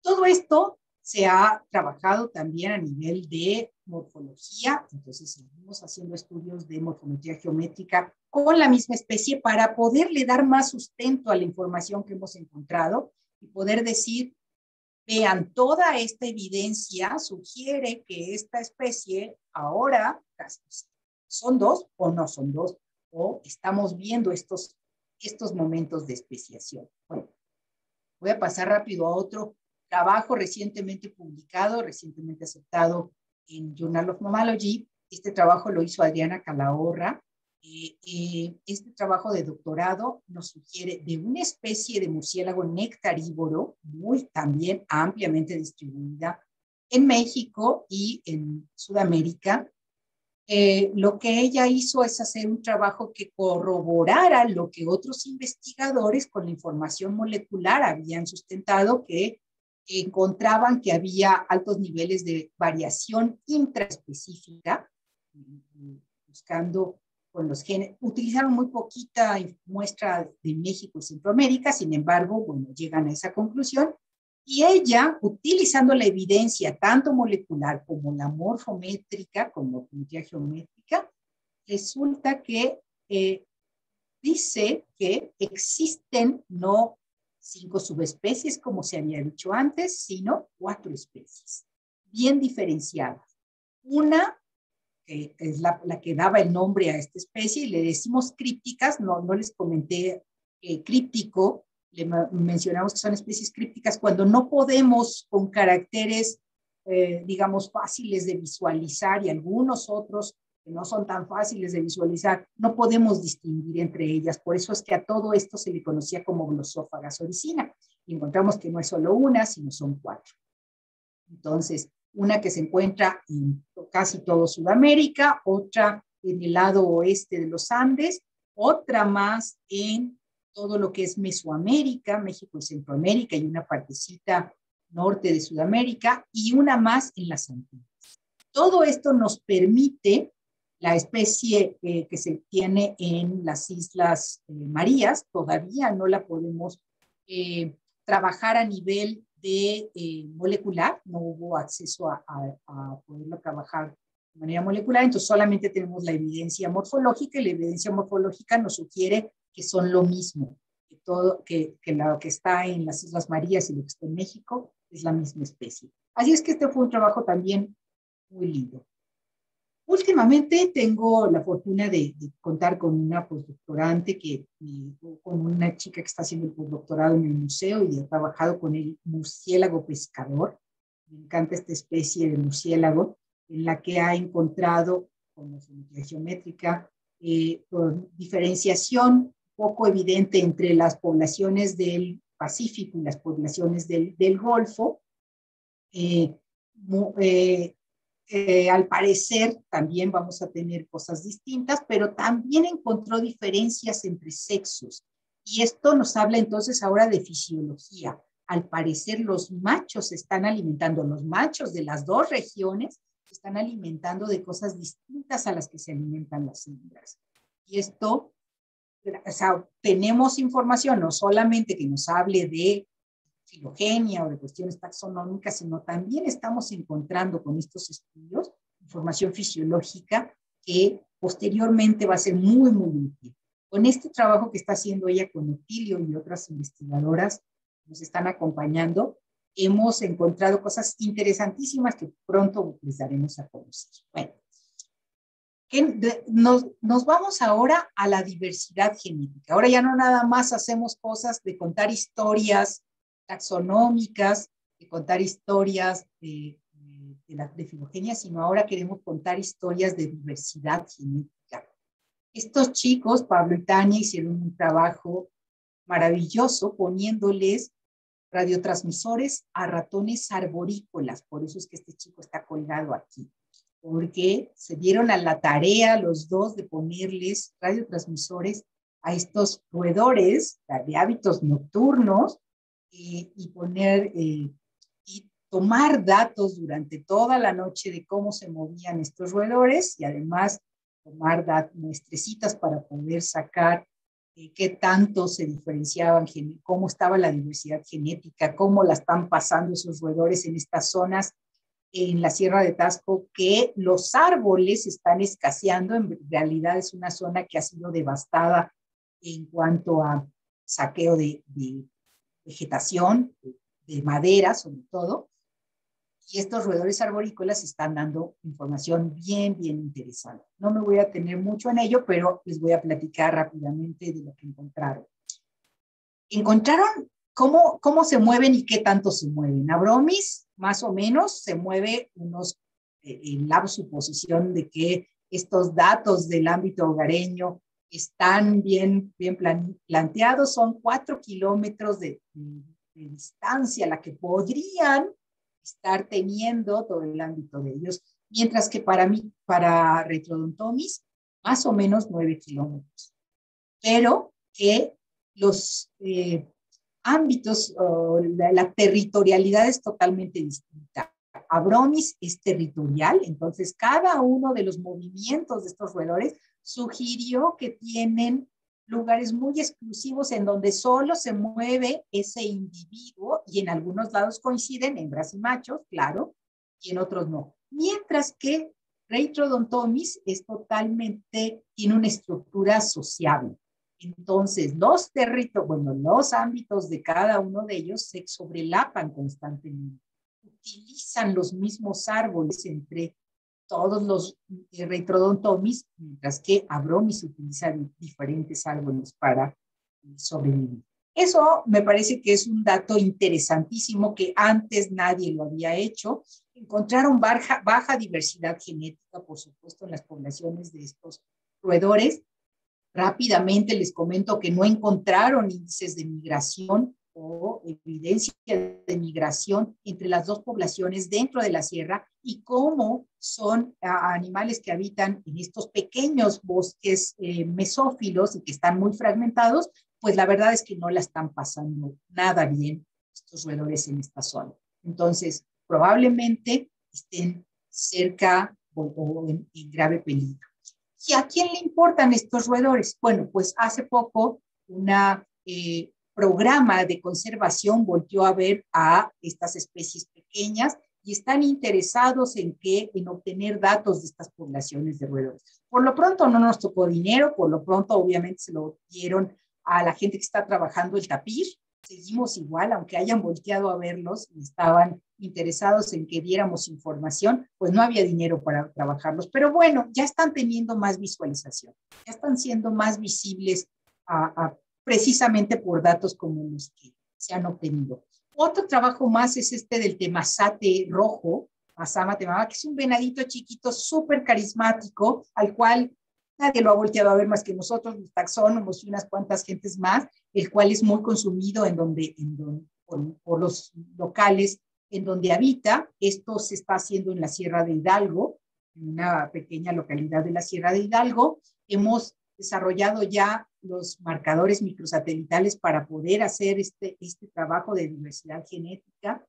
Todo esto se ha trabajado también a nivel de morfología, entonces seguimos haciendo estudios de morfometría geométrica con la misma especie para poderle dar más sustento a la información que hemos encontrado y poder decir, vean, toda esta evidencia sugiere que esta especie ahora son dos o no son dos, o estamos viendo estos momentos de especiación. Bueno, voy a pasar rápido a otro trabajo recientemente publicado, recientemente aceptado en Journal of Mammalogy. Este trabajo lo hizo Adriana Calahorra. Este trabajo de doctorado nos sugiere de una especie de murciélago nectarívoro muy también ampliamente distribuida en México y en Sudamérica. Lo que ella hizo es hacer un trabajo que corroborara lo que otros investigadores con la información molecular habían sustentado, que encontraban que había altos niveles de variación intraespecífica, buscando con los genes. Utilizaron muy poquita muestra de México y Centroamérica, sin embargo, bueno, llegan a esa conclusión. Y ella, utilizando la evidencia tanto molecular como la morfométrica, como geometría geométrica, resulta que dice que existen no 5 subespecies, como se había dicho antes, sino 4 especies, bien diferenciadas. Una, que es la que daba el nombre a esta especie, y le decimos crípticas, no les comenté críptico, le mencionamos que son especies crípticas cuando no podemos con caracteres, digamos, fáciles de visualizar, y algunos otros que no son tan fáciles de visualizar, no podemos distinguir entre ellas. Por eso es que a todo esto se le conocía como Glossophaga oricina. Y encontramos que no es solo una, sino son 4. Entonces, una que se encuentra en casi todo Sudamérica, otra en el lado oeste de los Andes, otra más en todo lo que es Mesoamérica, México y Centroamérica, y una partecita norte de Sudamérica, y una más en las Antillas. Todo esto nos permite la especie que se tiene en las Islas Marías, todavía no la podemos trabajar a nivel de molecular, no hubo acceso a poderlo trabajar de manera molecular, entonces solamente tenemos la evidencia morfológica, y la evidencia morfológica nos sugiere que son lo mismo, que lo que está en las Islas Marías y lo que está en México es la misma especie. Así es que este fue un trabajo también muy lindo. Últimamente tengo la fortuna de contar con una postdoctorante, con una chica que está haciendo el postdoctorado en el museo y ha trabajado con el murciélago pescador. Me encanta esta especie de murciélago, en la que ha encontrado, con geometría geométrica, diferenciación poco evidente entre las poblaciones del Pacífico y las poblaciones del Golfo. Al parecer también vamos a tener cosas distintas, pero también encontró diferencias entre sexos. Y esto nos habla entonces ahora de fisiología. Al parecer los machos se están alimentando, los machos de las 2 regiones se están alimentando de cosas distintas a las que se alimentan las hembras. Y esto, o sea, tenemos información no solamente que nos hable de filogenia o de cuestiones taxonómicas, sino también estamos encontrando con estos estudios información fisiológica que posteriormente va a ser muy, muy útil. Con este trabajo que está haciendo ella con Otilio y otras investigadoras que nos están acompañando, hemos encontrado cosas interesantísimas que pronto les daremos a conocer. Bueno, nos vamos ahora a la diversidad genética. Ahora ya no nada más hacemos cosas de contar historias taxonómicas, de contar historias de filogenia, sino ahora queremos contar historias de diversidad genética. Estos chicos, Pablo y Tania, hicieron un trabajo maravilloso poniéndoles radiotransmisores a ratones arborícolas, por eso es que este chico está colgado aquí, porque se dieron a la tarea los dos de ponerles radiotransmisores a estos roedores de hábitos nocturnos, y tomar datos durante toda la noche de cómo se movían estos roedores, y además tomar muestrecitas para poder sacar qué tanto se diferenciaban, cómo estaba la diversidad genética, cómo la están pasando esos roedores en estas zonas en la Sierra de Tasco, que los árboles están escaseando. En realidad es una zona que ha sido devastada en cuanto a saqueo de vegetación, de madera sobre todo, y estos roedores arborícolas están dando información bien, bien interesante. No me voy a tener mucho en ello, pero les voy a platicar rápidamente de lo que encontraron. Encontraron cómo se mueven y qué tanto se mueven. Abromis, más o menos, se mueve en la suposición de que estos datos del ámbito hogareño están bien planteados. Son 4 kilómetros de distancia la que podrían estar teniendo todo el ámbito de ellos, mientras que para Retrodontomis, más o menos 9 kilómetros. Pero que los ámbitos, la territorialidad es totalmente distinta. Abromis es territorial, entonces cada uno de los movimientos de estos roedores sugirió que tienen lugares muy exclusivos en donde solo se mueve ese individuo y en algunos lados coinciden hembras y machos, claro, y en otros no. Mientras que Reitrodontomis es totalmente, tiene una estructura sociable. Entonces, los ámbitos de cada uno de ellos se sobrelapan constantemente. Utilizan los mismos árboles entre todos los Reitrodontomis, mientras que Abromis utiliza diferentes árboles para sobrevivir. Eso me parece que es un dato interesantísimo que antes nadie lo había hecho. Encontraron baja diversidad genética, por supuesto, en las poblaciones de estos roedores. Rápidamente les comento que no encontraron índices de migración o evidencia de migración entre las dos poblaciones dentro de la sierra y cómo son animales que habitan en estos pequeños bosques mesófilos y que están muy fragmentados, pues la verdad es que no la están pasando nada bien estos roedores en esta zona. Entonces, probablemente estén cerca o en grave peligro. ¿Y a quién le importan estos roedores? Bueno, pues hace poco una programa de conservación volvió a ver a estas especies pequeñas y están interesados en obtener datos de estas poblaciones de roedores. Por lo pronto no nos tocó dinero, por lo pronto obviamente se lo dieron a la gente que está trabajando el tapir. Seguimos igual, aunque hayan volteado a verlos y estaban interesados en que diéramos información, pues no había dinero para trabajarlos. Pero bueno, ya están teniendo más visualización, ya están siendo más visibles precisamente por datos como los que se han obtenido. Otro trabajo más es este del temazate rojo, Mazama temama, que es un venadito chiquito súper carismático, al cual nadie lo ha volteado a ver más que nosotros, los taxónomos y unas cuantas gentes más, el cual es muy consumido por los locales en donde habita. Esto se está haciendo en la Sierra de Hidalgo, en una pequeña localidad de la Sierra de Hidalgo. Hemos desarrollado ya los marcadores microsatelitales para poder hacer este trabajo de diversidad genética.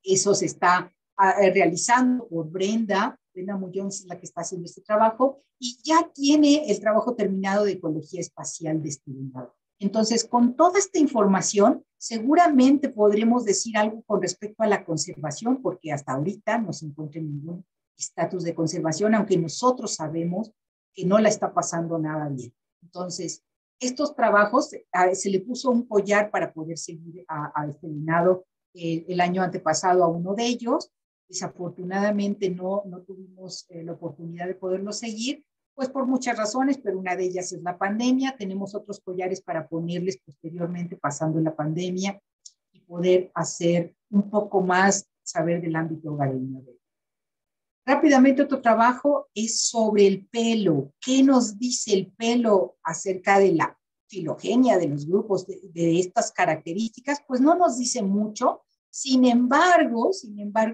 Eso se está realizando por Brenda Mullón es la que está haciendo este trabajo y ya tiene el trabajo terminado de ecología espacial de este venado. Entonces, con toda esta información, seguramente podremos decir algo con respecto a la conservación, porque hasta ahorita no se encuentra en ningún estatus de conservación, aunque nosotros sabemos que no la está pasando nada bien. Entonces, estos trabajos, se le puso un collar para poder seguir a este venado el año antepasado a uno de ellos. Desafortunadamente no tuvimos la oportunidad de poderlo seguir, pues por muchas razones, pero una de ellas es la pandemia. Tenemos otros collares para ponerles posteriormente pasando la pandemia y poder hacer un poco más saber del ámbito hogareño. Rápidamente, otro trabajo es sobre el pelo. ¿Qué nos dice el pelo acerca de la filogenia de los grupos de estas características? Pues no nos dice mucho. Sin embargo,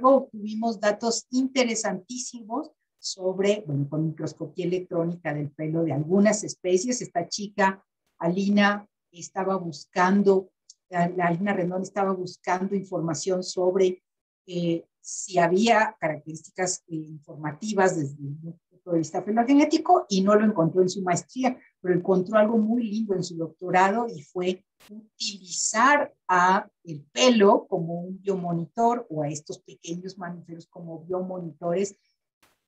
obtuvimos datos interesantísimos sobre, con microscopía electrónica del pelo de algunas especies. Esta chica, Alina Rendón estaba buscando información sobre si había características informativas desde el punto de vista filogenético y no lo encontró en su maestría, pero encontró algo muy lindo en su doctorado y fue utilizar el pelo como un biomonitor o a estos pequeños mamíferos como biomonitores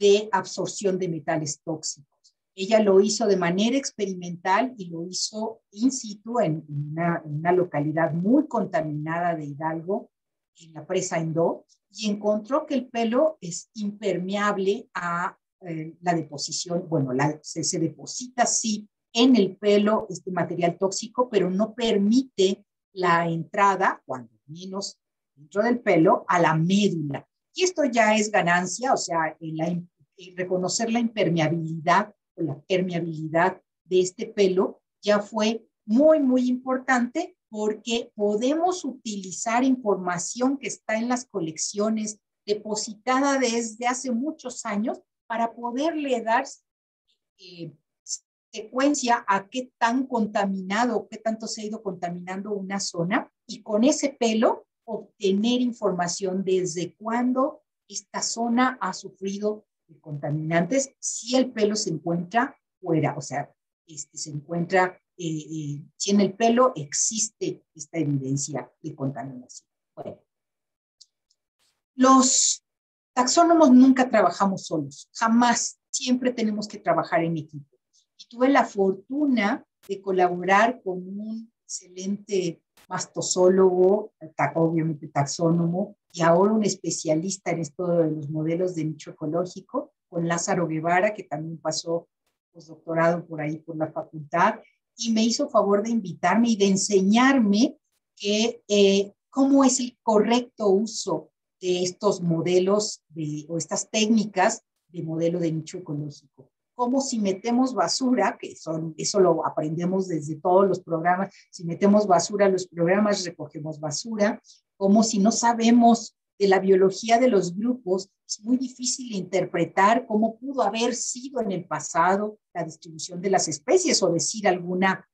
de absorción de metales tóxicos. Ella lo hizo de manera experimental y lo hizo in situ en una localidad muy contaminada de Hidalgo, en la presa Endó, y encontró que el pelo es impermeable a la deposición. Se deposita sí en el pelo este material tóxico, pero no permite la entrada, cuando menos dentro del pelo, a la médula. Y esto ya es ganancia, o sea, reconocer la impermeabilidad o la permeabilidad de este pelo ya fue muy, muy importante, porque podemos utilizar información que está en las colecciones depositada desde hace muchos años para poderle dar secuencia a qué tan contaminado, qué tanto se ha ido contaminando una zona, y con ese pelo obtener información desde cuándo esta zona ha sufrido contaminantes, si el pelo se encuentra fuera, o sea, se encuentra, si en el pelo existe esta evidencia de contaminación. Bueno, los taxónomos nunca trabajamos solos, jamás, siempre tenemos que trabajar en equipo. Y tuve la fortuna de colaborar con un excelente mastozólogo, obviamente taxónomo, y ahora un especialista en esto de los modelos de nicho ecológico, con Lázaro Guevara, que también pasó postdoctorado por ahí por la facultad, y me hizo favor de invitarme y de enseñarme cómo es el correcto uso de estos modelos o estas técnicas de modelo de nicho ecológico. Como si metemos basura, eso lo aprendemos desde todos los programas, si metemos basura a los programas, recogemos basura, como si no sabemos de la biología de los grupos, es muy difícil interpretar cómo pudo haber sido en el pasado la distribución de las especies o decir alguna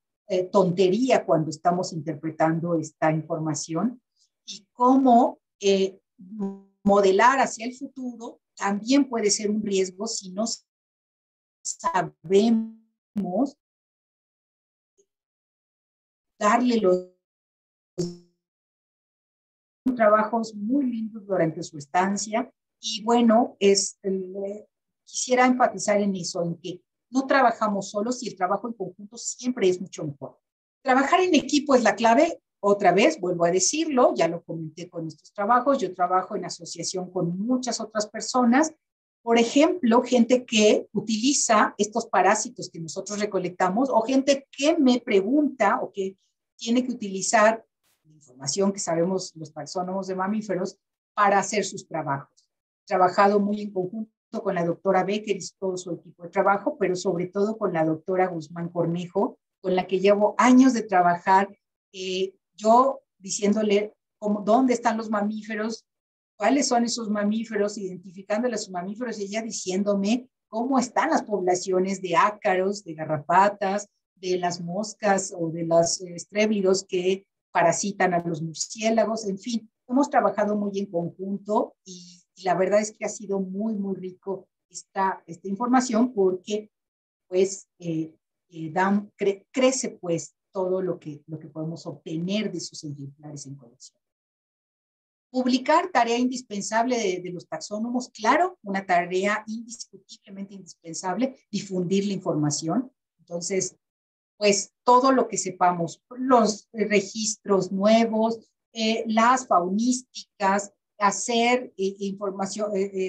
tontería cuando estamos interpretando esta información, y cómo modelar hacia el futuro también puede ser un riesgo si no sabemos darle los trabajos muy lindos durante su estancia. Y bueno, quisiera enfatizar en eso, en que no trabajamos solos y el trabajo en conjunto siempre es mucho mejor. Trabajar en equipo es la clave. Otra vez, vuelvo a decirlo, ya lo comenté con estos trabajos, yo trabajo en asociación con muchas otras personas. Por ejemplo, gente que utiliza estos parásitos que nosotros recolectamos, o gente que me pregunta o que tiene que utilizar la información que sabemos los taxónomos de mamíferos para hacer sus trabajos. He trabajado muy en conjunto con la doctora Becker y todo su equipo de trabajo, pero sobre todo con la doctora Guzmán Cornejo, con la que llevo años de trabajar, yo diciéndole dónde están los mamíferos, cuáles son esos mamíferos, identificándole a sus mamíferos, y ella diciéndome cómo están las poblaciones de ácaros, de garrapatas, de las moscas o de los estrébidos que parasitan a los murciélagos. En fin, hemos trabajado muy en conjunto y la verdad es que ha sido muy, muy rico esta información, porque pues crece pues todo lo que podemos obtener de sus ejemplares en colección. Publicar, tarea indispensable de los taxónomos, claro, una tarea indiscutiblemente indispensable, difundir la información. Entonces, pues todo lo que sepamos, los registros nuevos, las faunísticas, hacer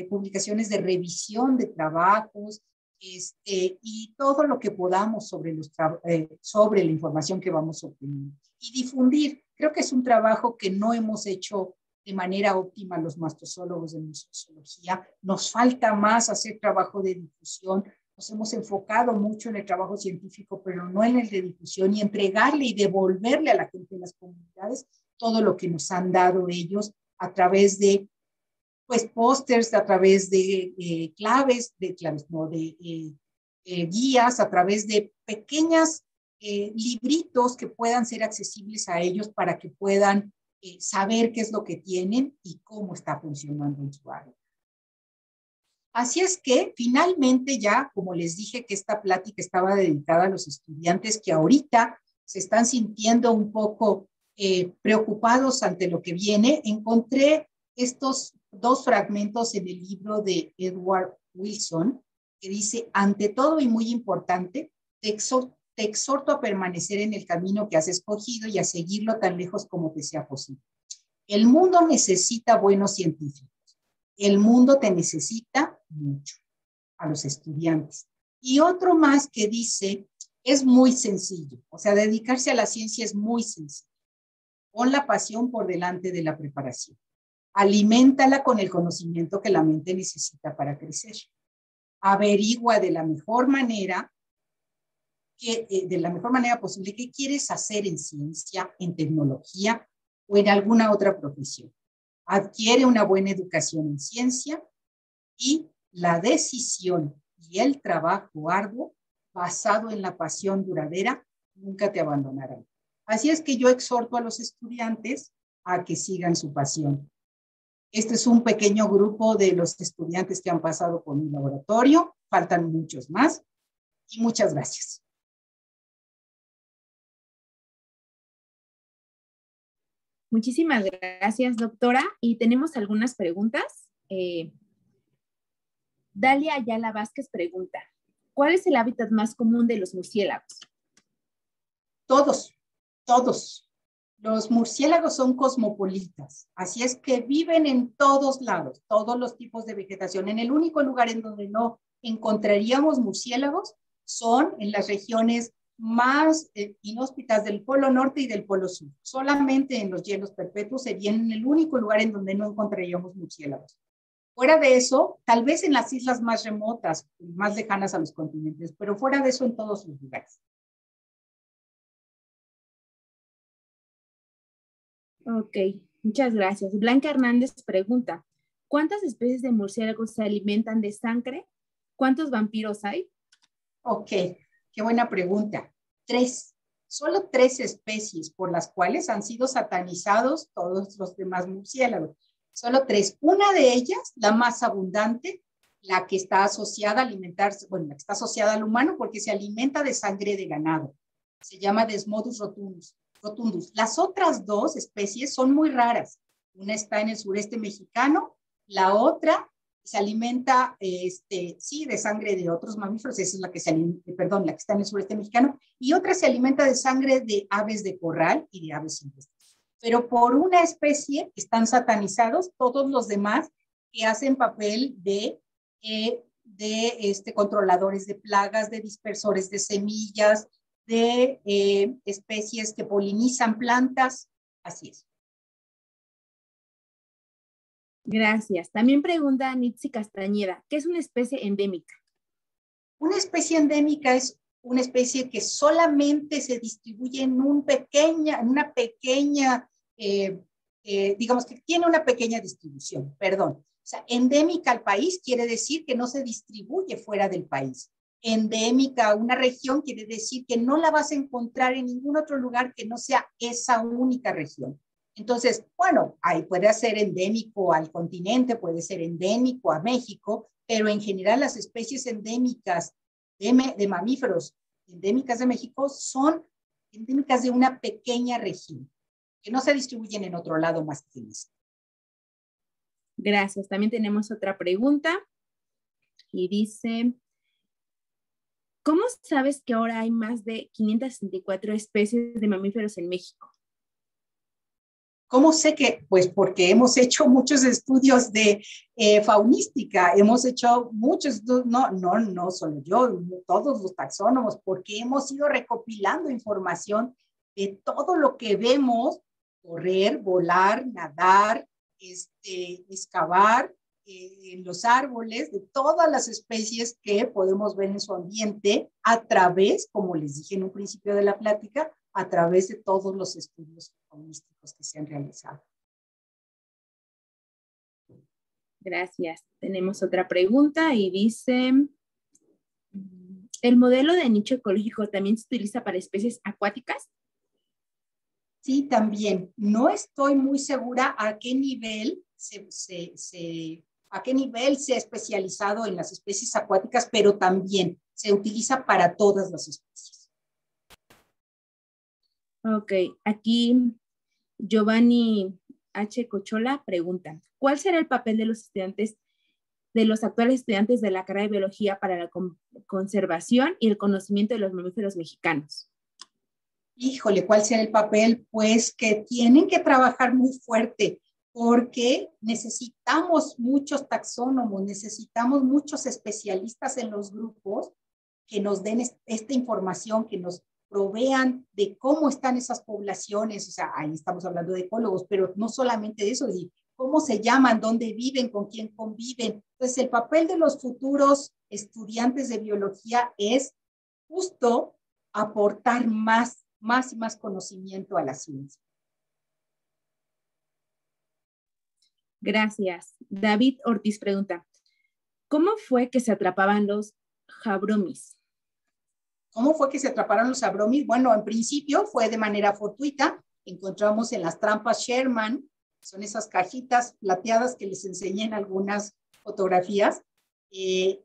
publicaciones de revisión de trabajos, y todo lo que podamos sobre la información que vamos obteniendo. Y difundir, creo que es un trabajo que no hemos hecho de manera óptima los mastozólogos de museología. Nos falta más hacer trabajo de difusión. Nos hemos enfocado mucho en el trabajo científico, pero no en el de difusión, y entregarle y devolverle a la gente de las comunidades todo lo que nos han dado ellos a través de pues pósters, a través de guías, a través de pequeñas libritos que puedan ser accesibles a ellos para que puedan saber qué es lo que tienen y cómo está funcionando en su área. Así es que finalmente ya, como les dije que esta plática estaba dedicada a los estudiantes que ahorita se están sintiendo un poco preocupados ante lo que viene, encontré estos dos fragmentos en el libro de Edward Wilson, que dice: ante todo y muy importante, te exhorto a permanecer en el camino que has escogido y a seguirlo tan lejos como te sea posible. El mundo necesita buenos científicos. El mundo te necesita mucho, a los estudiantes. Y otro más que dice: es muy sencillo, o sea, dedicarse a la ciencia es muy sencillo. Pon la pasión por delante de la preparación. Aliméntala con el conocimiento que la mente necesita para crecer. Averigua de la mejor manera posible qué quieres hacer en ciencia, en tecnología o en alguna otra profesión. Adquiere una buena educación en ciencia, y la decisión y el trabajo arduo basado en la pasión duradera nunca te abandonarán. Así es que yo exhorto a los estudiantes a que sigan su pasión. Este es un pequeño grupo de los estudiantes que han pasado por mi laboratorio, faltan muchos más, y muchas gracias. Muchísimas gracias, doctora. Y tenemos algunas preguntas. Dalia Ayala Vázquez pregunta, ¿cuál es el hábitat más común de los murciélagos? Todos. Los murciélagos son cosmopolitas, así es que viven en todos lados, todos los tipos de vegetación. En el único lugar en donde no encontraríamos murciélagos son en las regiones más inhóspitas del Polo Norte y del Polo Sur. Solamente en los hielos perpetuos serían el único lugar en donde no encontraríamos murciélagos. Fuera de eso, tal vez en las islas más remotas, más lejanas a los continentes, pero fuera de eso en todos los lugares. Ok, muchas gracias. Blanca Hernández pregunta, ¿cuántas especies de murciélagos se alimentan de sangre? ¿Cuántos vampiros hay? Ok, qué buena pregunta. 3, solo 3 especies por las cuales han sido satanizados todos los demás murciélagos. Solo 3. Una de ellas, la más abundante, la que está asociada a alimentarse, bueno, la que está asociada al humano porque se alimenta de sangre de ganado. Se llama Desmodus rotundus. Las otras 2 especies son muy raras. Una está en el sureste mexicano, la otra se alimenta, sí, de sangre de otros mamíferos, esa es la que la que está en el sureste mexicano, y otra se alimenta de sangre de aves de corral y de aves silvestres. Pero por una especie están satanizados todos los demás que hacen papel de controladores de plagas, de dispersores de semillas, de especies que polinizan plantas, así es. Gracias. También pregunta Nitsi Castañeda, ¿qué es una especie endémica? Una especie endémica es una especie que solamente se distribuye en una pequeña, digamos que tiene una pequeña distribución, perdón. O sea, endémica al país quiere decir que no se distribuye fuera del país. Endémica a una región quiere decir que no la vas a encontrar en ningún otro lugar que no sea esa única región. Entonces, bueno, ahí puede ser endémico al continente, puede ser endémico a México, pero en general las especies endémicas de mamíferos endémicas de México son endémicas de una pequeña región, que no se distribuyen en otro lado más que en eso. Gracias. También tenemos otra pregunta y dice, ¿cómo sabes que ahora hay más de 564 especies de mamíferos en México? ¿Cómo sé que? Pues porque hemos hecho muchos estudios de faunística, hemos hecho muchos, no solo yo, todos los taxónomos, porque hemos ido recopilando información de todo lo que vemos, correr, volar, nadar, excavar en los árboles, de todas las especies que podemos ver en su ambiente a través, como les dije en un principio de la plática, a través de todos los estudios faunísticos que se han realizado. Gracias. Tenemos otra pregunta y dice, ¿el modelo de nicho ecológico también se utiliza para especies acuáticas? Sí, también. No estoy muy segura a qué nivel se ha especializado en las especies acuáticas, pero también se utiliza para todas las especies. Ok, aquí Giovanni H. Cochola pregunta, ¿cuál será el papel de los estudiantes, de los actuales estudiantes de la carrera de biología para la conservación y el conocimiento de los mamíferos mexicanos? Híjole, ¿cuál será el papel? Pues que tienen que trabajar muy fuerte porque necesitamos muchos taxónomos, necesitamos muchos especialistas en los grupos que nos den esta información, que nos provean de cómo están esas poblaciones, o sea, ahí estamos hablando de ecólogos, pero no solamente de eso, es decir, cómo se llaman, dónde viven, con quién conviven. Entonces, el papel de los futuros estudiantes de biología es justo aportar más y más conocimiento a la ciencia. Gracias. David Ortiz pregunta, ¿cómo fue que se atrapaban los jabromis? ¿Cómo fue que se atraparon los jabromis? Bueno, en principio fue de manera fortuita. Encontramos en las trampas Sherman, son esas cajitas plateadas que les enseñé en algunas fotografías.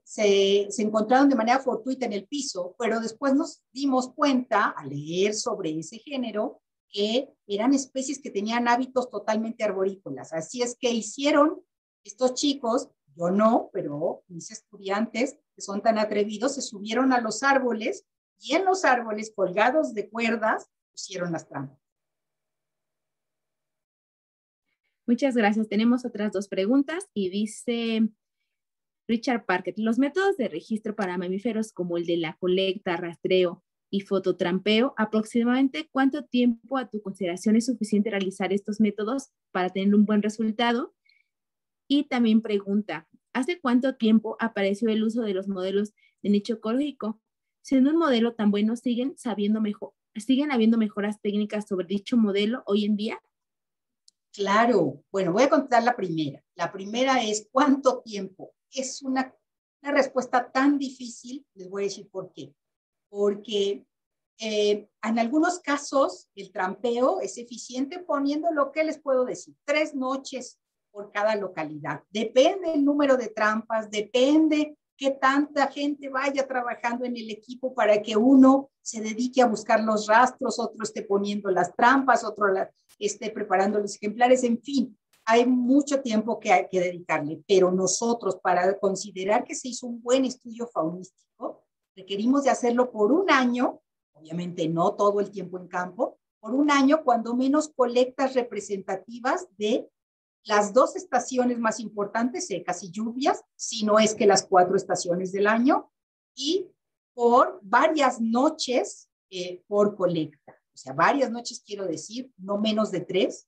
se encontraron de manera fortuita en el piso, pero después nos dimos cuenta, al leer sobre ese género, que eran especies que tenían hábitos totalmente arborícolas. Así es que hicieron estos chicos, yo no, pero mis estudiantes que son tan atrevidos, se subieron a los árboles y en los árboles colgados de cuerdas pusieron las trampas. Muchas gracias. Tenemos otras dos preguntas y dice Richard Parker, los métodos de registro para mamíferos como el de la colecta, rastreo y fototrampeo, aproximadamente cuánto tiempo a tu consideración es suficiente realizar estos métodos para tener un buen resultado. Y también pregunta, ¿hace cuánto tiempo apareció el uso de los modelos de nicho ecológico? Siendo un modelo tan bueno, ¿siguen habiendo mejoras técnicas sobre dicho modelo hoy en día? Claro, bueno, voy a contar la primera. La primera es ¿cuánto tiempo? Es una respuesta tan difícil, les voy a decir por qué. Porque en algunos casos el trampeo es eficiente poniendo lo que les puedo decir, 3 noches por cada localidad. Depende el número de trampas, depende qué tanta gente vaya trabajando en el equipo para que uno se dedique a buscar los rastros, otro esté poniendo las trampas, otro esté preparando los ejemplares, en fin. Hay mucho tiempo que hay que dedicarle, pero nosotros para considerar que se hizo un buen estudio faunístico, requerimos de hacerlo por un año, obviamente no todo el tiempo en campo, por un año, cuando menos colectas representativas de las 2 estaciones más importantes, secas y lluvias, si no es que las 4 estaciones del año, y por varias noches por colecta. O sea, varias noches quiero decir, no menos de 3,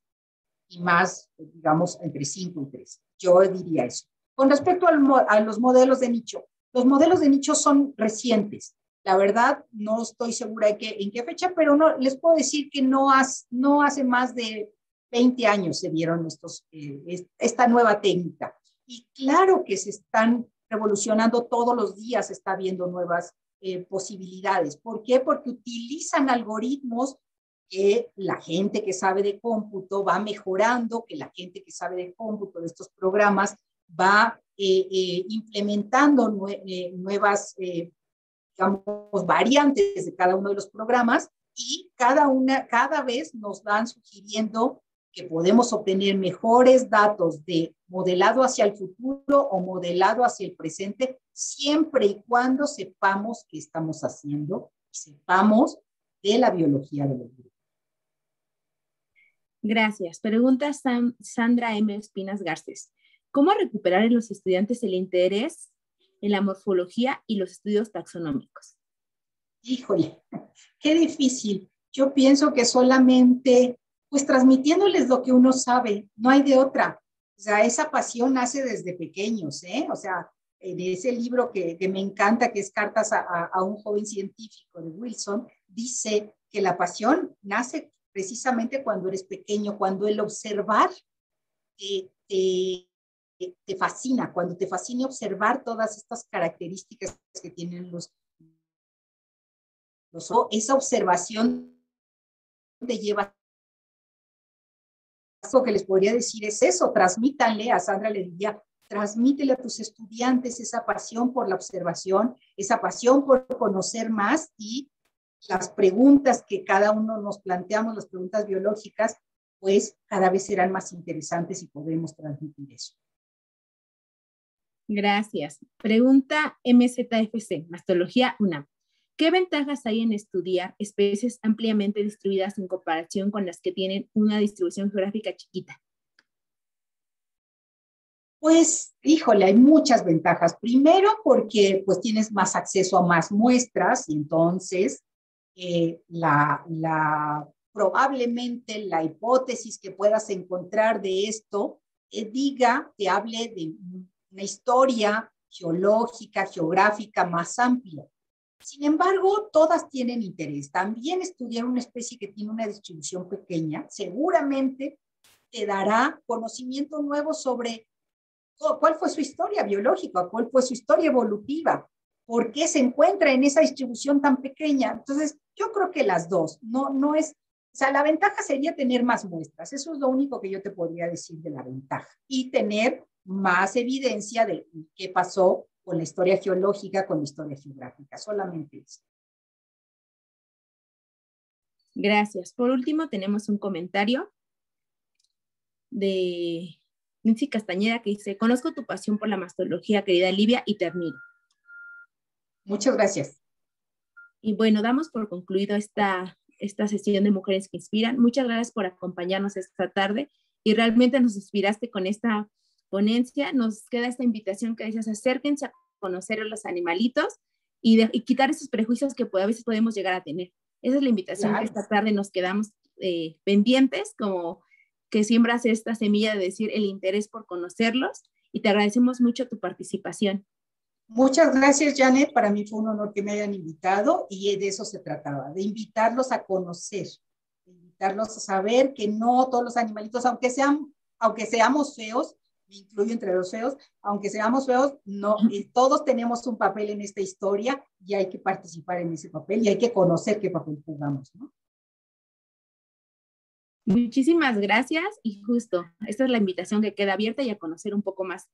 y más, digamos, entre 5 y 3. Yo diría eso. Con respecto a los modelos de nicho, los modelos de nicho son recientes. La verdad, no estoy segura en qué fecha, pero no, les puedo decir que no hace más de 20 años se dieron esta nueva técnica. Y claro que se están revolucionando todos los días, se está viendo nuevas posibilidades. ¿Por qué? Porque utilizan algoritmos que la gente que sabe de cómputo va mejorando, que la gente que sabe de cómputo de estos programas va implementando nuevas, digamos, variantes de cada uno de los programas y cada vez nos van sugiriendo que podemos obtener mejores datos de modelado hacia el futuro o modelado hacia el presente, siempre y cuando sepamos qué estamos haciendo, sepamos de la biología de los grupos. Gracias. Pregunta Sandra M. Espinas Garces. ¿Cómo recuperar en los estudiantes el interés en la morfología y los estudios taxonómicos? Híjole, qué difícil. Yo pienso que solamente, pues transmitiéndoles lo que uno sabe, no hay de otra. O sea, esa pasión nace desde pequeños, ¿eh? O sea, en ese libro que me encanta, que es Cartas a un joven científico de Wilson, dice que la pasión nace precisamente cuando eres pequeño, cuando el observar te fascina, cuando te fascina observar todas estas características que tienen esa observación te lleva. Lo que les podría decir es eso, transmítanle, a Sandra le diría, transmítele a tus estudiantes esa pasión por la observación, esa pasión por conocer más y las preguntas que cada uno nos planteamos, las preguntas biológicas, pues cada vez serán más interesantes y podremos transmitir eso. Gracias. Pregunta MZFC, Mastología UNAM. ¿Qué ventajas hay en estudiar especies ampliamente distribuidas en comparación con las que tienen una distribución geográfica chiquita? Pues, híjole, hay muchas ventajas. Primero, porque pues tienes más acceso a más muestras y entonces probablemente la hipótesis que puedas encontrar de esto te hable de una historia geológica, geográfica más amplia. Sin embargo, todas tienen interés. También estudiar una especie que tiene una distribución pequeña seguramente te dará conocimiento nuevo sobre cuál fue su historia biológica, cuál fue su historia evolutiva, por qué se encuentra en esa distribución tan pequeña. Entonces, yo creo que las dos, no es, o sea, la ventaja sería tener más muestras, eso es lo único que yo te podría decir de la ventaja, y tener más evidencia de qué pasó con la historia geológica, con la historia geográfica, solamente eso. Gracias. Por último, tenemos un comentario de Nancy Castañeda que dice: conozco tu pasión por la mastología, querida Livia, y te admiro. Muchas gracias. Y bueno, damos por concluido esta sesión de Mujeres que Inspiran. Muchas gracias por acompañarnos esta tarde y realmente nos inspiraste con esta ponencia. Nos queda esta invitación que dices: acérquense a conocer a los animalitos y quitar esos prejuicios que a veces podemos llegar a tener. Esa es la invitación, claro, que esta tarde nos quedamos pendientes, como que siembras esta semilla de decir el interés por conocerlos, y te agradecemos mucho tu participación. Muchas gracias, Janet. Para mí fue un honor que me hayan invitado y de eso se trataba, de invitarlos a conocer, de invitarlos a saber que no todos los animalitos, aunque seamos feos, me incluyo entre los feos, aunque seamos feos, no, todos tenemos un papel en esta historia y hay que participar en ese papel y hay que conocer qué papel jugamos, ¿no? Muchísimas gracias y justo, esta es la invitación que queda abierta y a conocer un poco más